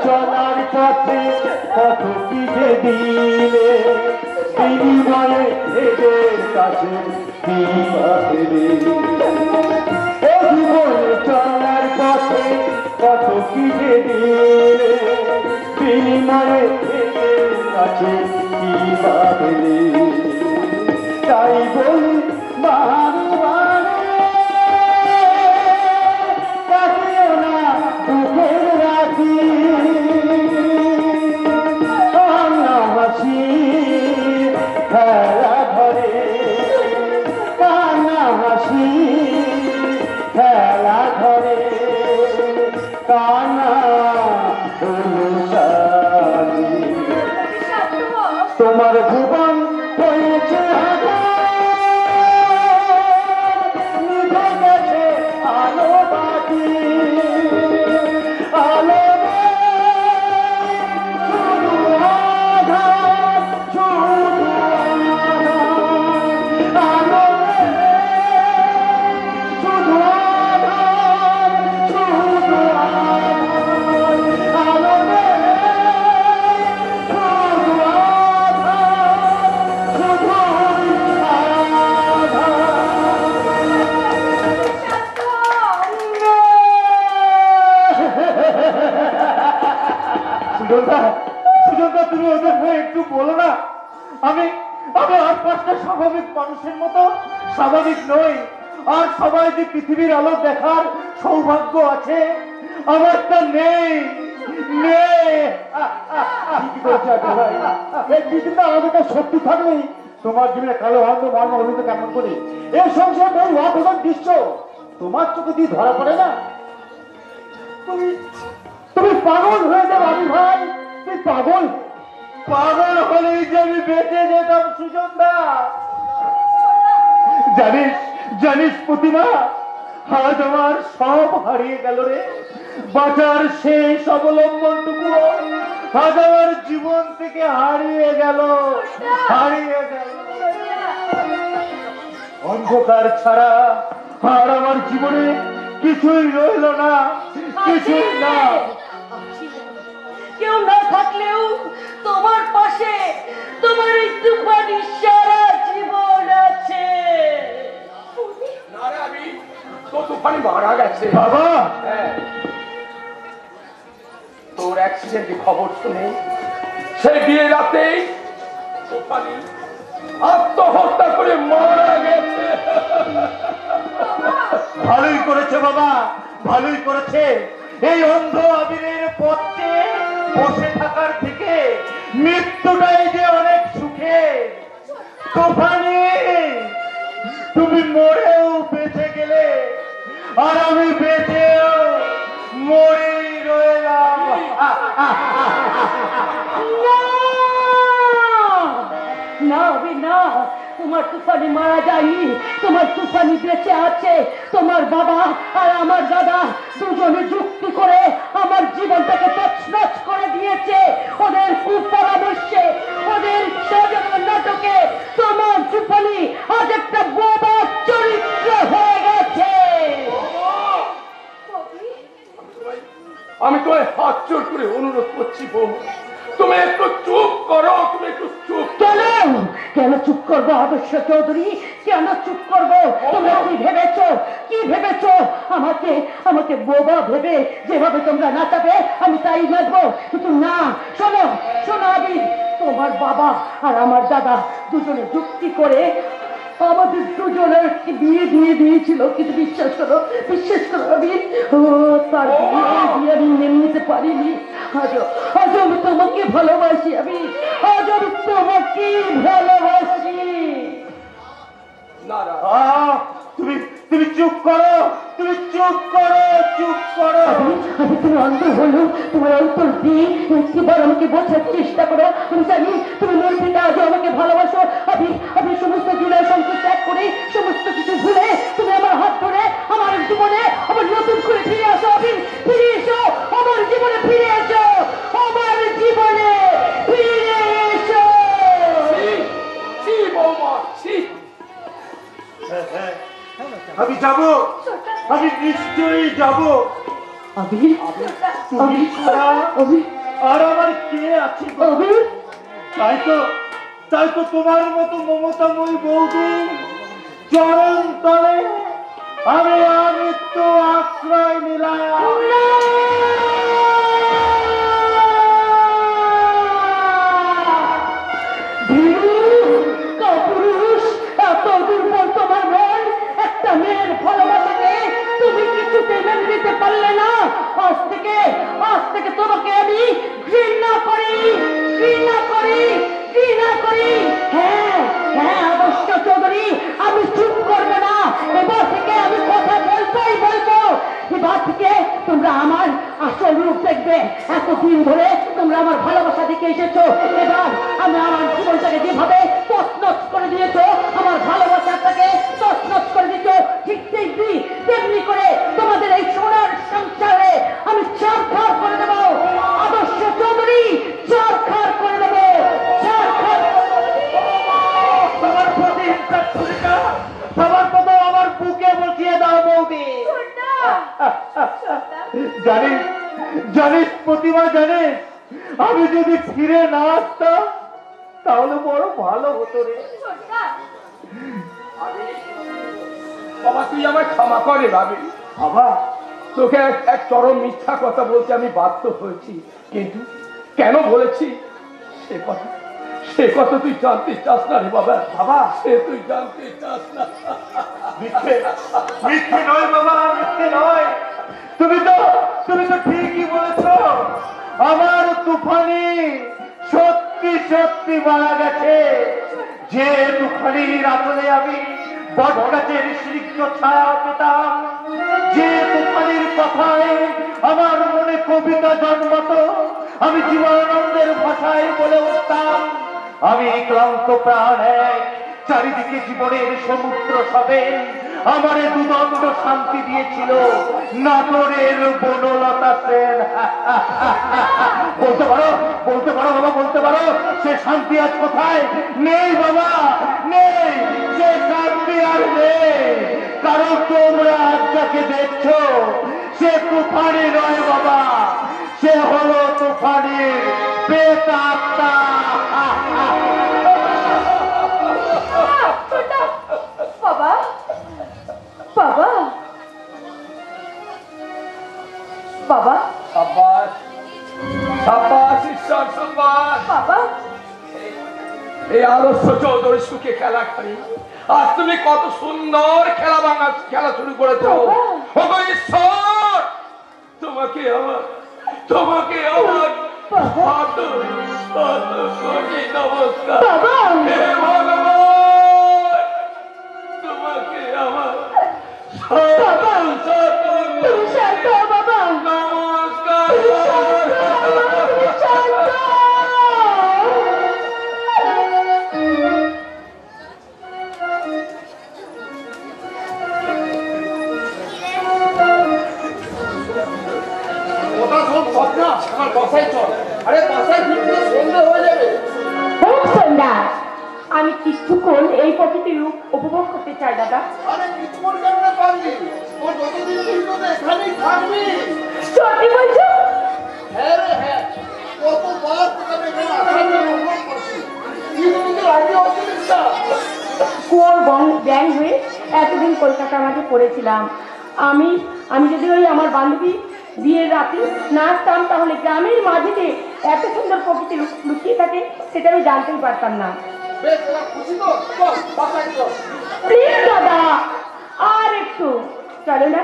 চলার পথে কত কি যে দিলে, বিনিময়ে এদের কাছে কি পাবে। চলার পথে কত কি যে দিলে, বিনিময়ে এদের কাছে কি পাবে। তাই বলি বারে বারে কাটিও না দুঃখের রাতি, খেলা ঘরে কান্না হাসি, খেলা ঘরে কান্না অনুসারী, তোমার ভুবন হয়েছে নিভে গেছে আলো বাতি, আলো সুজনদা তুমি ওদের হয়ে একটু বলো না, আমি আমি আর পাঁচটা স্বাভাবিক মানুষের মতো স্বাভাবিক নই, আর সবাই যে পৃথিবীর আলো দেখার সৌভাগ্য আছে আমার তা নেই নেই। আমাদের কাছে সত্যি থাকলেই তোমার জীবনে কালো অন্ধ মর্ম অভিযোগ কেমন করে এই সংসার বহু অঘটন দৃশ্য তোমার চোখে দিয়ে ধরা পড়ে না। তুমি তুমি পাগল হয়ে যাবে আমি ভাই, তুই পাগল পাগল হলেই যে আমি বেঁচে যেতাম সুজন দা। জানিস জানিস প্রতিমা, আজ আমার সব হারিয়ে গেল রে। বাঁচার শেষ অবলম্বনটুকু আজ আমার জীবন থেকে হারিয়ে গেল, হারিয়ে গেল। অন্ধকার ছাড়া আর আমার জীবনে কিছুই রইল না, কিছুই না। কেউ না থাকলেও তোমার পাশে তোমার এই তুফানি সারা জীবন আছে। না রে, আমি তো তুফানি মারা গেছে বাবা। হ্যাঁ, তোর অ্যাক্সিডেন্টের খবর শুনে সেই বিয়ে রাতেই তুফানি আত্মহত্যা করে মারা গেছে। ভালোই করেছে বাবা, ভালোই করেছে। এই অন্ধ আবিরের পথে বসে থাকার থেকে মৃত্যুটাই যে অনেক সুখে। তুফানি, তুমি মরেও বেঁচে গেলে আর আমি বেঁচেও মরেই রইলাম। না অভি না, তোমার তুফানি মারা যায়নি, তোমার তুফানি বেঁচে আছে। তোমার বাবা আর আমার দাদা দুজনে যুক্তি করে আমার জীবনটাকে তছনছ করে দিয়েছে। ওদের কুপরামর্শে, ওদের ষড়যন্ত্র নাটকে তোমার তুফানি আজ একটা বোবা চরিত্র হয়ে গেছে। আমি তোমায় হাত জোর করে অনুরোধ করছি বউ, তুমি একটু চুপ করো, তুমি একটু চুপ। কেন কেন চুপ করবো আদর্শ চৌধুরী, কেন চুপ করবো? তোমরা কি ভেবেছো, কি ভেবেছো? আমাকে আমাকে বোবা ভেবে যেভাবে তোমরা নাচাবে আমি তাই নাচবো? কিন্তু না, শোনো শোনো আবির, তোমার বাবা আর আমার দাদা দুজনে যুক্তি করে আমাদের দুজনের বিয়ে দিয়ে দিয়েছিল। কিন্তু বিশ্বাস করো আবির, তার বিয়ে আমি মেনে নিতে পারিনি। আজ আমি তোমাকে ভালোবাসি আবির, আজ আমি তোমাকে ভালোবাসি। না না, তুমি তুমি চুপ করো, তুমি চুপ করো, চুপ করো। আমি তুমি অন্ধ হলো, তোমার অন্তর দিয়ে একবার আমাকে বোঝার চেষ্টা করো। আমি জানি তুমি মন থেকে আজও আমাকে ভালোবাসো। আমি সমস্ত জুলাই সংকট ত্যাগ করে সমস্ত কিছু ভুলে তুমি আমার হাত ধরে আমার জীবনে আবার নতুন করে ফিরে আসো। ফিরে এসো আমার জীবনে, ফিরে এসো আমার জীবনে, ফিরে এসো। ছি বৌমা, ছি। আমি যাব, আমি নিশ্চয়ই যাব। আবির, তুমি ছাড়া আর আমার কে আছে গো? আবির, তাই তো তোমার মতো মমতাময়ী বৌদি চরণ তলে আমি আমৃত্যু আশ্রয় নিলাম। কাপুরুষ, এতদিন পর তোমার মন একটা মেয়ের ভালোবাসাকে তুমি কিছুতে মেনে নিতে পারলে না। আজ থেকে তোমাকে আমি ঘৃণা করি, ঘৃণা করি, ঘৃণা করি। হ্যাঁ হ্যাঁ অবশ্য চৌধুরী, আমি চুপ করবো না। এবার থেকে আমি কথা বলবোই বলবো। এবার থেকে তোমরা আমার আসল রূপ দেখবে। এতদিন ধরে তোমরা আমার ভালোবাসা দিকে এসেছো, এবার আমি আমার জীবনটাকে যেভাবে তছনছ করে দিয়েছো, আমার ভালোবাসাটাকে তছনছ করে দিয়েছো, ঠিক তেমনি করে তোমাদের এই সোনার সংসারে আমি ছাড়খাড় করে দেবো। আদর্শ চৌধুরী, ছাড়খাড় করে দেবো, ছাড়খাড়। তোমার প্রতি হিংসার ছুরিটা সবার প্রথম আমার বুকে বসিয়ে দাও বৌদি। জানিস জানিস প্রতিমা, জানিস আমি যদি ফিরে না আসতাম তাহলে বড় ভালো হতো রে। বাবা তুই আমায় ক্ষমা করে ভাবি। বাবা তোকে এক চরম মিথ্যা কথা বলতে আমি বাধ্য হয়েছি, কিন্তু কেন বলেছি সে কথা তুই জানতে চাস না রে বাবা। বাবা সে তুই জানতে চাস না। মিথ্যে নয় বাবা, মিথ্যে নয়। তুমি তো ঠিকই বলেছ। আমার তুফানি সত্যি সত্যি মারা গেছে। যে তুফানির আদলে আমি বটগাছের স্নিগ্ধ ছায়া পেতাম, যে তুফানের কথায় আমার মনে কবিতা জন্মত, আমি জীবনানন্দের ভাষায় বলে উঠতাম, আমি ক্লান্ত প্রাণে চারিদিকে জীবনের সমুদ্র সবে আমারে দুদণ্ড শান্তি দিয়েছিল নাটোরের বনলতা সেন। বলতে পারো বাবা, বলতে পারো সে শান্তি আজ কোথায়? নেই বাবা, নেই, সে শান্তি আর নেই। কারণ তোমরা আজ যাকে দেখছো সে তুফানি নয় বাবা, সে হলো তুফানির প্রেতাত্মা। বাবা, বাবা, বাবা, সাব্বাস, সাব্বাস, ঈশ্বর সাব্বাস। বাবা, এই আলস্য চৌধুরী সুখে খেলা খালি, আজ তুমি কত সুন্দর খেলা শুরু করেছো। ওগো ঈশ্বর, তোমাকে আমার হাত কোটি নমস্কার। হে ভগবান, তোমাকে আমার তুমি শান্ত হও বাবা, নমস্কার। তুমি শান্ত হও। ওটা সব স্বপ্ন, আমার বাসায় চল। আরে বাসায় ফিরতে সন্ধ্যা হয়ে যাবে। হোক সন্ধ্যা, আমি কিছুক্ষণ এই প্রকৃতির রূপ উপভোগ করতে চাই দাদা। আরে কিছুক্ষণ কেমনে পারলি? ও যতদিন ভিতরে এখানেই থাকবি। সত্যি বলছো? হ্যাঁ রে হ্যাঁ, কতবার তোকে আমি এখানে আসার জন্য অনুরোধ করছি, কিন্তু তুই রাজি হচ্ছিস না। কুয়োর ব্যাং হয়ে এতদিন কলকাতার মাঝে পড়েছিলাম। আমি যদি ওই আমার বান্ধবী বিয়ের রাতে না আসতাম, তাহলে গ্রামের মাঝেতে এত সুন্দর প্রকৃতি লুকিয়ে থাকে সেটা আমি জানতেই পারতাম না। বেশ, তোরা খুশি তো? চল বাসায় চল। প্লিজ দাদা, আর একটু চলো না,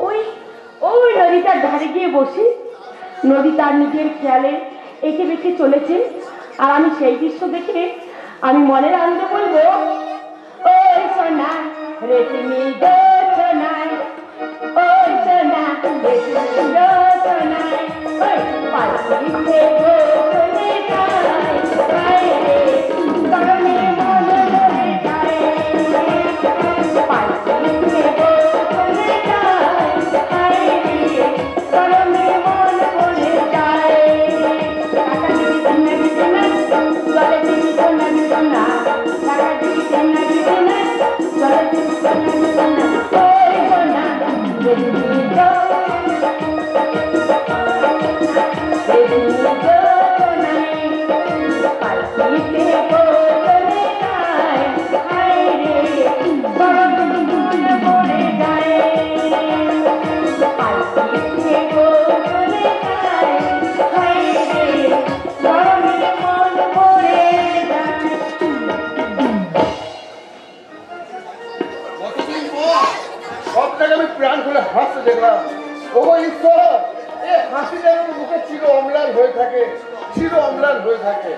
ওই ওই নদীটার ধারে গিয়ে বসি। নদী তার নিজের খেয়ালে এঁকে বেঁকে চলেছে, আর আমি সেই দৃশ্য দেখে আমি মনের আনন্দে বলবো, ওই সোনা রেশমি গো সোনাই, ওই সোনা রেশমি গো সোনাই, ওই পাখিতে গো চলে যায়, হায় রে গরমে মন ভরে যায়, পাখিতে গো চলে যায়, হায় রে গরমে মন ভরে যায়। টাকা দিবি সোনা দিবি না, জলে দিবি সোনা দিবি না, টাকা দিবি সোনা দিবি না, জলে দিবি সোনা দিবি না, ওই সোনা রেশমি গো কতদিন পর সবটাকে আমি প্রাণ খুলে হাসতে দেখলাম। ওগো ঈশ্বর, এই হাসি যেন মুখে চির অম্লান হয়ে থাকে, চির অম্লান হয়ে থাকে।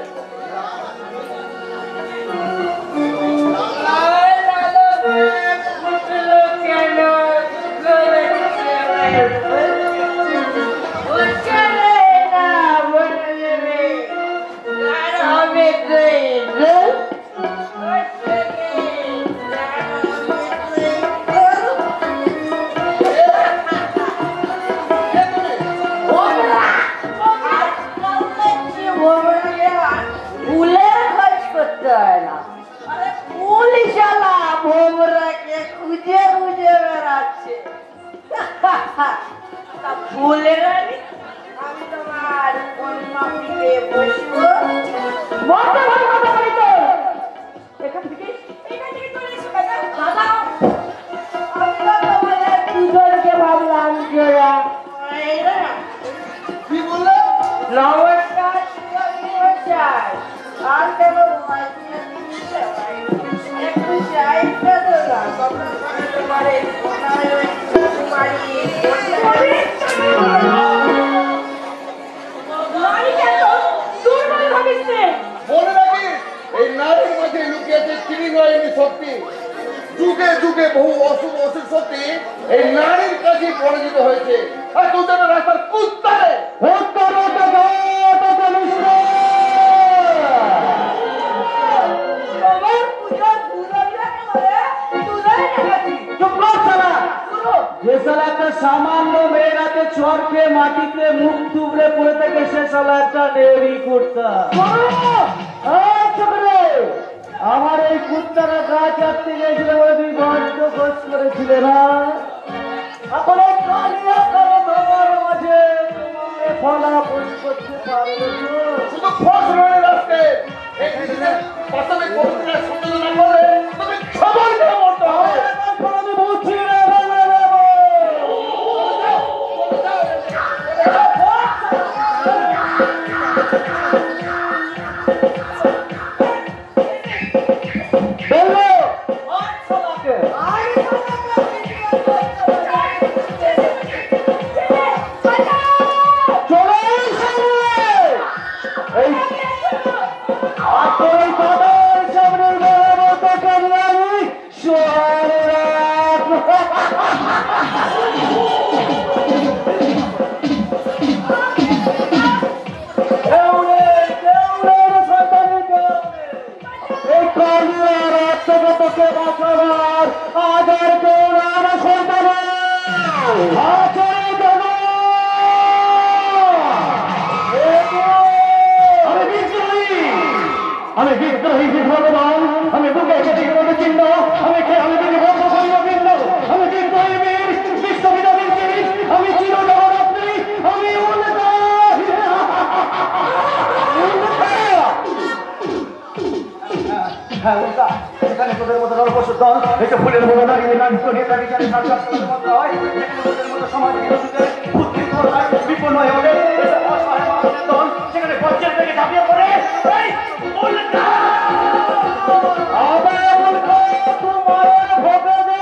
ফুলের খোঁজ করতে হয় না, আরে ফুল শালা ভোমরাকে খুঁজে খুঁজে বেড়াচ্ছে। তা ফুলের রানী, আমি তোমার কন্যা পিঠে বসবো। বলতে ভালো কথা বলি তো, এখান থেকে চলে এসো দাদা। দাদা, আমি তো তোমাদের দুজনকে ভাবলাম জোড়া। কি বললে? নমস্কার মশাই, আর কেন একটু চাইতে তো না, কখন পারে মনে রাখিস, এই নারীর মাঝে লুকিয়েছে চিনি নয়নি শক্তি। যুগে যুগে বহু অশুভ অশুভ শক্তি এই নারীর কাছে পরাজিত হয়েছে। আর দুজন রাস্তার কুত্তারে যে সালা একটা সামান্য মেয়ের হাতে চর খেয়ে মাটিতে মুখ থুবড়ে পড়ে থাকে সে সালা একটা নেড়ি কুত্তা। আমার এই কুত্তারা গা চাপতে গেছিল বলে তুই বড্ড খোঁজ করেছিলে না। এখন এই কালিয়া কালো তোমার মাঝে তোমার ফলাফল করতে পারবে শুধু ফসলের রাস্তে এই দেশের বাস্তবে কবিতার সম্মেলন না করে তুমি খবর নিয়ে মরতে হবে। আমি বলছি রে আমি বিদ্রোহী ভগবান, আমি বুকে চিহ্ন চিহ্ন, আমি আমি বিদ্রোহী বীর বিশ্ববিদ্যালয় আমি চির জগরাত্রী, আমি হ্যাঁ উল্টা এখানে তোদের মতো নরপশুর দল এসে ফুলের মতো দাঁড়িয়ে নামিত নিয়ে দাঁড়িয়ে জানি সাক্ষাৎ মতো হয় এখানে তোদের মতো সমাজ বিরোধীদের বুদ্ধি হয় বিপন্ন হয়ে ওঠে এটা অসহায় মানুষের দল সেখানে পর্যায় থেকে ঝাঁপিয়ে পড়ে উল্টা আবার উল্টা তোমার ভোগে দে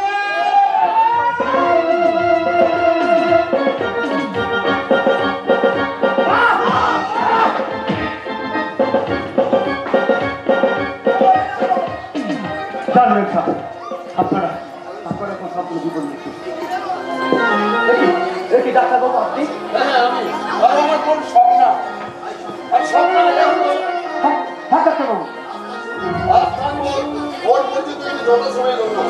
জানবেন স্যার আপনারা কোন স্বপ্ন জীবন দেখি ডাক্তারবাবু আপনি হ্যাঁ আমি আর আমার কোন স্বপ্ন আর স্বপ্ন হ্যাঁ ডাক্তারবাবু ওর মধ্যে তুমি যত সময় করবো।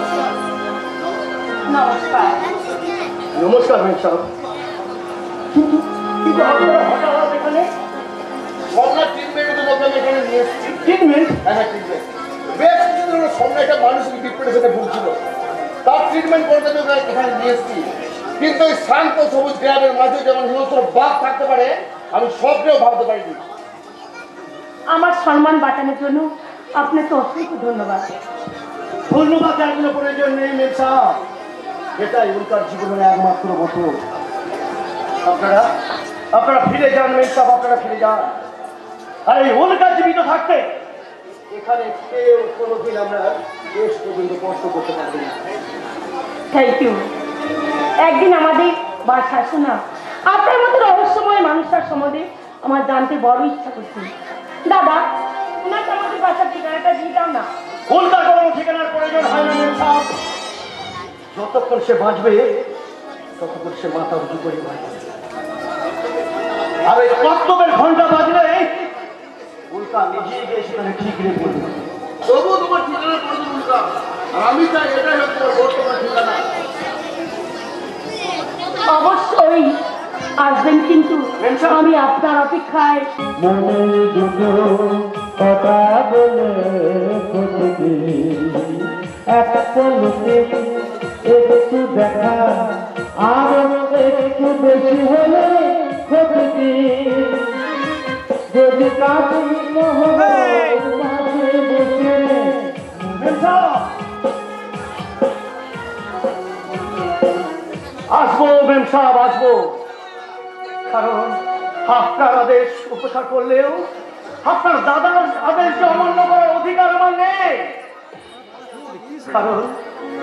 নমস্কার। নমস্কার ভাই সাহেব কিন্তু কিন্তু আপনারা হঠাৎ এখানে স্বপ্নার ট্রিটমেন্টের জন্য আমি এখানে নিয়ে এসেছি। ট্রিটমেন্ট হ্যাঁ ট্রিটমেন্ট বেশ কিছু ধরনের স্বপ্ন একটা মানসিক ডিপ্রেশনে ভুগছিল, তার ট্রিটমেন্ট করতে আমি এখানে নিয়ে এসেছি। কিন্তু এই শান্ত সবুজ গ্রামের মাঝে যেমন হিংস্র বাঘ থাকতে পারে আমি স্বপ্নেও ভাবতে পারিনি। আমার সম্মান বাঁচানোর জন্য আপনাকে অসংখ্য ধন্যবাদ। ধন্যবাদ জানানোর প্রয়োজন নেই মেম সাহেব, এটাই উনকার জীবনের একমাত্র মতো। আপনারা ফিরে যান মেম সাহেব, আপনারা ফিরে যান। আর এই উনকার জীবিত থাকতে এখানে কেউ কোনোদিন আমরা দেশ পর্যন্ত কষ্ট করতে পারবো না। Thank you. একদিন আমাদের বাসায় শোনা আপনার মতো রহস্যময় মানুষটার সম্বন্ধে আমার জানতে বড় ইচ্ছা করছে। দাদা ওনাকে আমাদের বাসার ঠিকানাটা দিয়ে দাও না। উনকার কোনো ঠিকানার প্রয়োজন হয় না মেম সাহেব, যতক্ষণ সে বাঁচবে ততক্ষণ সে মাথা উঁচু করে বাঁচবে। আর এই কর্তব্যের ঘন্টা বাজলে উল্কা নিজে গিয়ে সেখানে ঠিক রেখে দেবে। তবুও তোমার ঠিকানার প্রয়োজন উল্কা, আর আমি চাই এটাই হচ্ছে তোমার বর্তমান ঠিকানা। অবশ্যই আসবেন, কিন্তু আমি আপনার অপেক্ষায়। মনের দুটো কথা বলে এক পলকে একটু দেখা আর একটু বেশি হলে ক্ষতি যদি কাছে বসে আসবো মেম সাহেব আসবো, কারণ আপনার আদেশ উপেক্ষা করলেও আপনার দাদার আদেশ অমান্য করার অধিকার আমার নেই।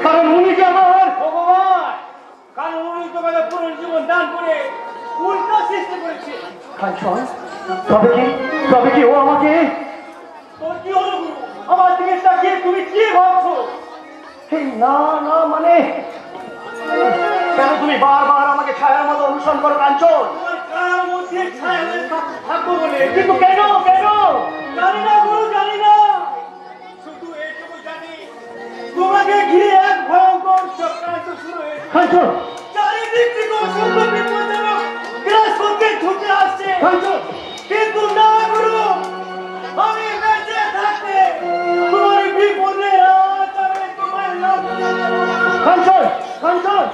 কারণ উনি যে আমার ভগবান, কারণ উনি তোমাকে পুরো জীবন দান করে উল্টা সৃষ্টি করেছে। তবে কি ও আমাকে তোর কি হলো গুরু? আমার দিকে তাকিয়ে তুমি কি ভাবছো? এই না না মানে কেন তুমি বারবার আমাকে ছায়ার মতো অনুসরণ করো কাঞ্চন? কিন্তু কেন কেন? জানি না গুরু, জানি না। শুধু এইটুকু জানি, তোমাকে ঘিরে এক ভয়ঙ্কর চক্রান্ত শুরু হয়েছে। কাঞ্চন চারিদিক থেকে অসংখ্য বিপজ্জনক গ্রাস করতে ছুটে আসছে। কাঞ্চন কিন্তু না গুরু, আমি বেঁচে থাকতে তোমার বিপদে আজ আমি তোমার নাম কাঞ্চন কাঞ্চন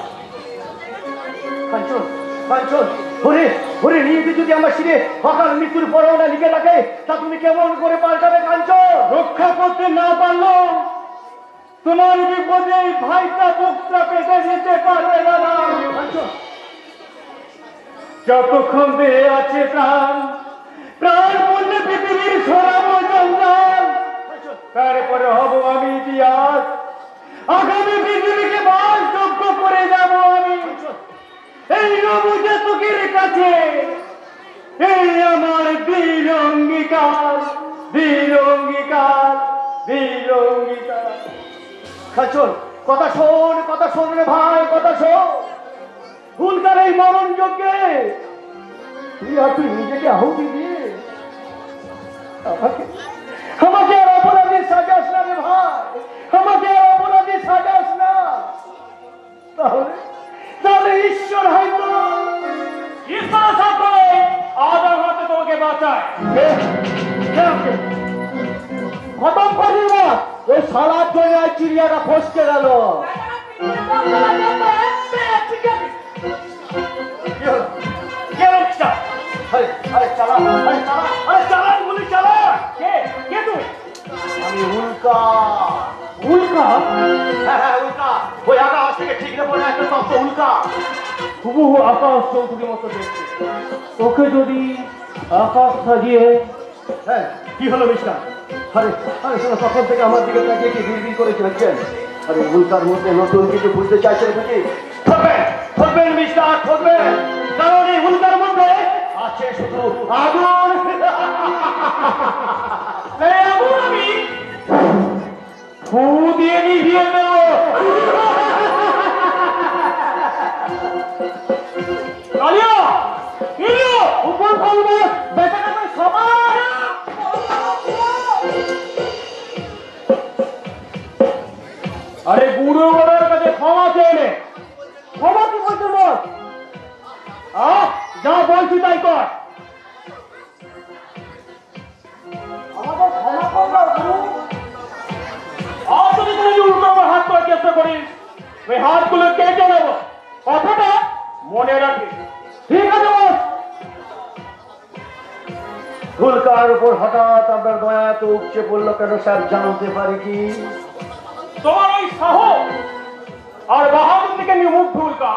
কাঞ্চন কাঞ্চন ওরে ওরে নিয়তি যদি আমার শিরে অকাল মৃত্যুর পরোয়ানা লিখে রাখে তা তুমি কেমন করে পাল্টাবে কাঞ্চন? রক্ষা করতে না পারলো তোমার বিপদে ভাইটা বুকটা পেতে যেতে পারবে না। কাঞ্চন যতক্ষণ বেড়ে আছে প্রাণ প্রাণ বললে পৃথিবীর ছড়াবো জঞ্জাল, তারপরে হব আমি ইতিহাস, আগামী পৃথিবীকে বাসযোগ্য করে যাব আমি এই নবজাতকের কাছে। এই আমার বীর অঙ্গীকার, বীর অঙ্গীকার, বীর অঙ্গীকার। কাঞ্চন কথা শোন রে ভাই, কথা শোন। হুলকার এই মরণ যজ্ঞে তুই নিজেকে আহুতি দিয়ে আমাকে আমাকে আর অপরাধী সাজাস না রে ভাই, আমাকে আর অপরাধী সাজাস না। তাহলে তাহলে ঈশ্বর হয়তো ঈশ্বর থাকবে আদর হাতে তোমাকে বাঁচায়। খতম করি না ওই সালাদ জন্য চিড়িয়াটা ফসকে গেল। আমি উল্কা উল্কা, হ্যাঁ হ্যাঁ উল্কা, ওই আকাশ থেকে ঠিকরে পড়ে একটা তত্ত্ব উল্কা। হুবহু আকাশ চৌধুরীর মতো দেখতে। ওকে যদি আকাশ সাজিয়ে, হ্যাঁ কি হলো মিস্টার? আরে আরে শোনো, তখন থেকে আমার দিকে তাকিয়ে কি বিড়বিড় করে চলছেন? আরে উল্কার মধ্যে নতুন কিছু বুঝতে চাইছেন বুঝি? ঠকবেন ঠকবেন মিস্টার, ঠকবেন, কারণ এই উল্কার মধ্যে আছে শুধু আগুন। এই আগুন আমি ফু দিয়ে নিভিয়ে দেব। উপর ফলবে বেঁচে যাবে সবাই। আরে বুড়ো বড়ের কাছে ক্ষমা চেয়ে নে। ক্ষমা কি বলছে বল? যা বলছি তাই কর। আমাদের ক্ষমা করবো আর যদি তুমি উল্টো আমার হাত করার চেষ্টা করিস, ওই হাতগুলো কেটে নেবো। কথাটা মনে রাখিস, ঠিক আছে বস? হুলকার উপর হঠাৎ আপনার দয়া এত উপচে পড়লো কেন স্যার, জানতে পারি কি? তোমার ওই সাহস আর বাহাদুর থেকে নিমুখ ভুলকা,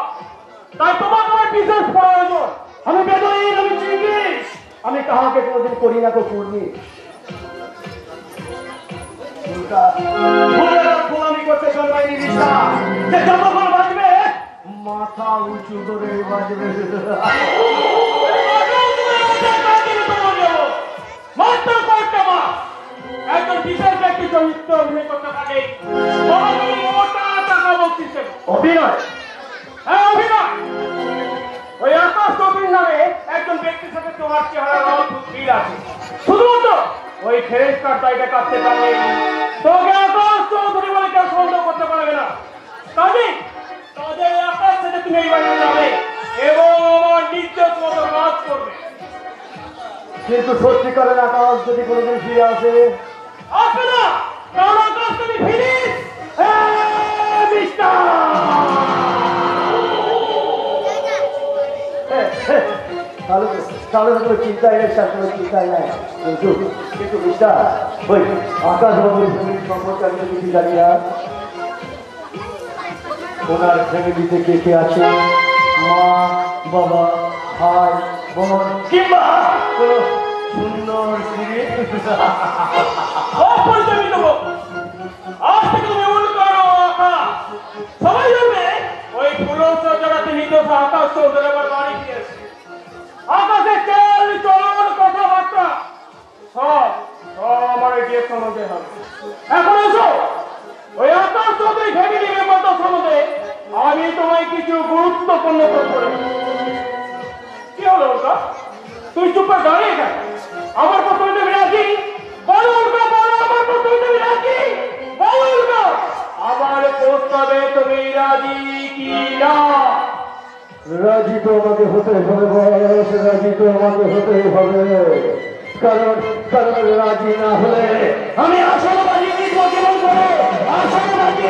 তাই তোমার আমার বিশেষ প্রয়োজন। আমি বেদইন, আমি চিঙ্গিস, আমি কাহাকে কোনোদিন করি না তো করনি। গোলামি করতে জন্মায়নি বিশ্বাস, যে যতক্ষণ বাঁচবে মাথা উঁচু করে বাঁচবে। একজন বিশেষ ব্যক্তি চরিত্র অভিনয় করতে পারে, মোটা টাকা বক্সিস দেব। অভিনয়? হ্যাঁ অভিনয়। ওই আকাশ চৌধুরীর নামে একজন ব্যক্তির সাথে তোমার চেহারা মিল আছে, শুধুমাত্র ওই ফেরেশতার জায়গা কাটতে পারলে তোকে আকাশ চৌধুরী বলে কেউ সন্দেহ করতে পারবে না। কাজেই তাদের আকাশ থেকে তুমি এই বাড়িতে যাবে এবং আমার নির্দেশ মতো কাজ করবে। কিন্তু সত্যিকারের আকাশ যদি কোনোদিন ফিরে আসে? আসবে না, কারণ আকাশ তুমি ফিরিস। তাহলে তো কোনো চিন্তাই নেই স্যার, কোনো চিন্তাই নাই। কিন্তু মিস্টার, ওই আকাশ বাবুর ফ্যামিলির সম্পর্কে আমি কিছু জানি না। ওনার ফ্যামিলিতে কে কে আছে? মা, বাবা, ভাই, বোন, কিংবা কোনো সুন্দর স্ত্রী? পরিচয় দেবো। আজ থেকে তুমি উল্কার আকাশ সবাই জানবে ওই পুরুষ জগতে নির্দোষ আকাশ চৌধুরী আবার বাড়ি গিয়েছে। আকাশে চাল চলন কথাবার্তা সব সব আমার গিয়ে শোনাতে হবে। এখন এসো ওই আকাশ চৌধুরী ফ্যামিলি রাজি তো আমাকে হতে হবে বস, রাজি তো আমাকে হতে হবে, কারণ কারণ রাজি না হলে আমি আসল বাজি জিতবো কেমন করে? আসল বাজি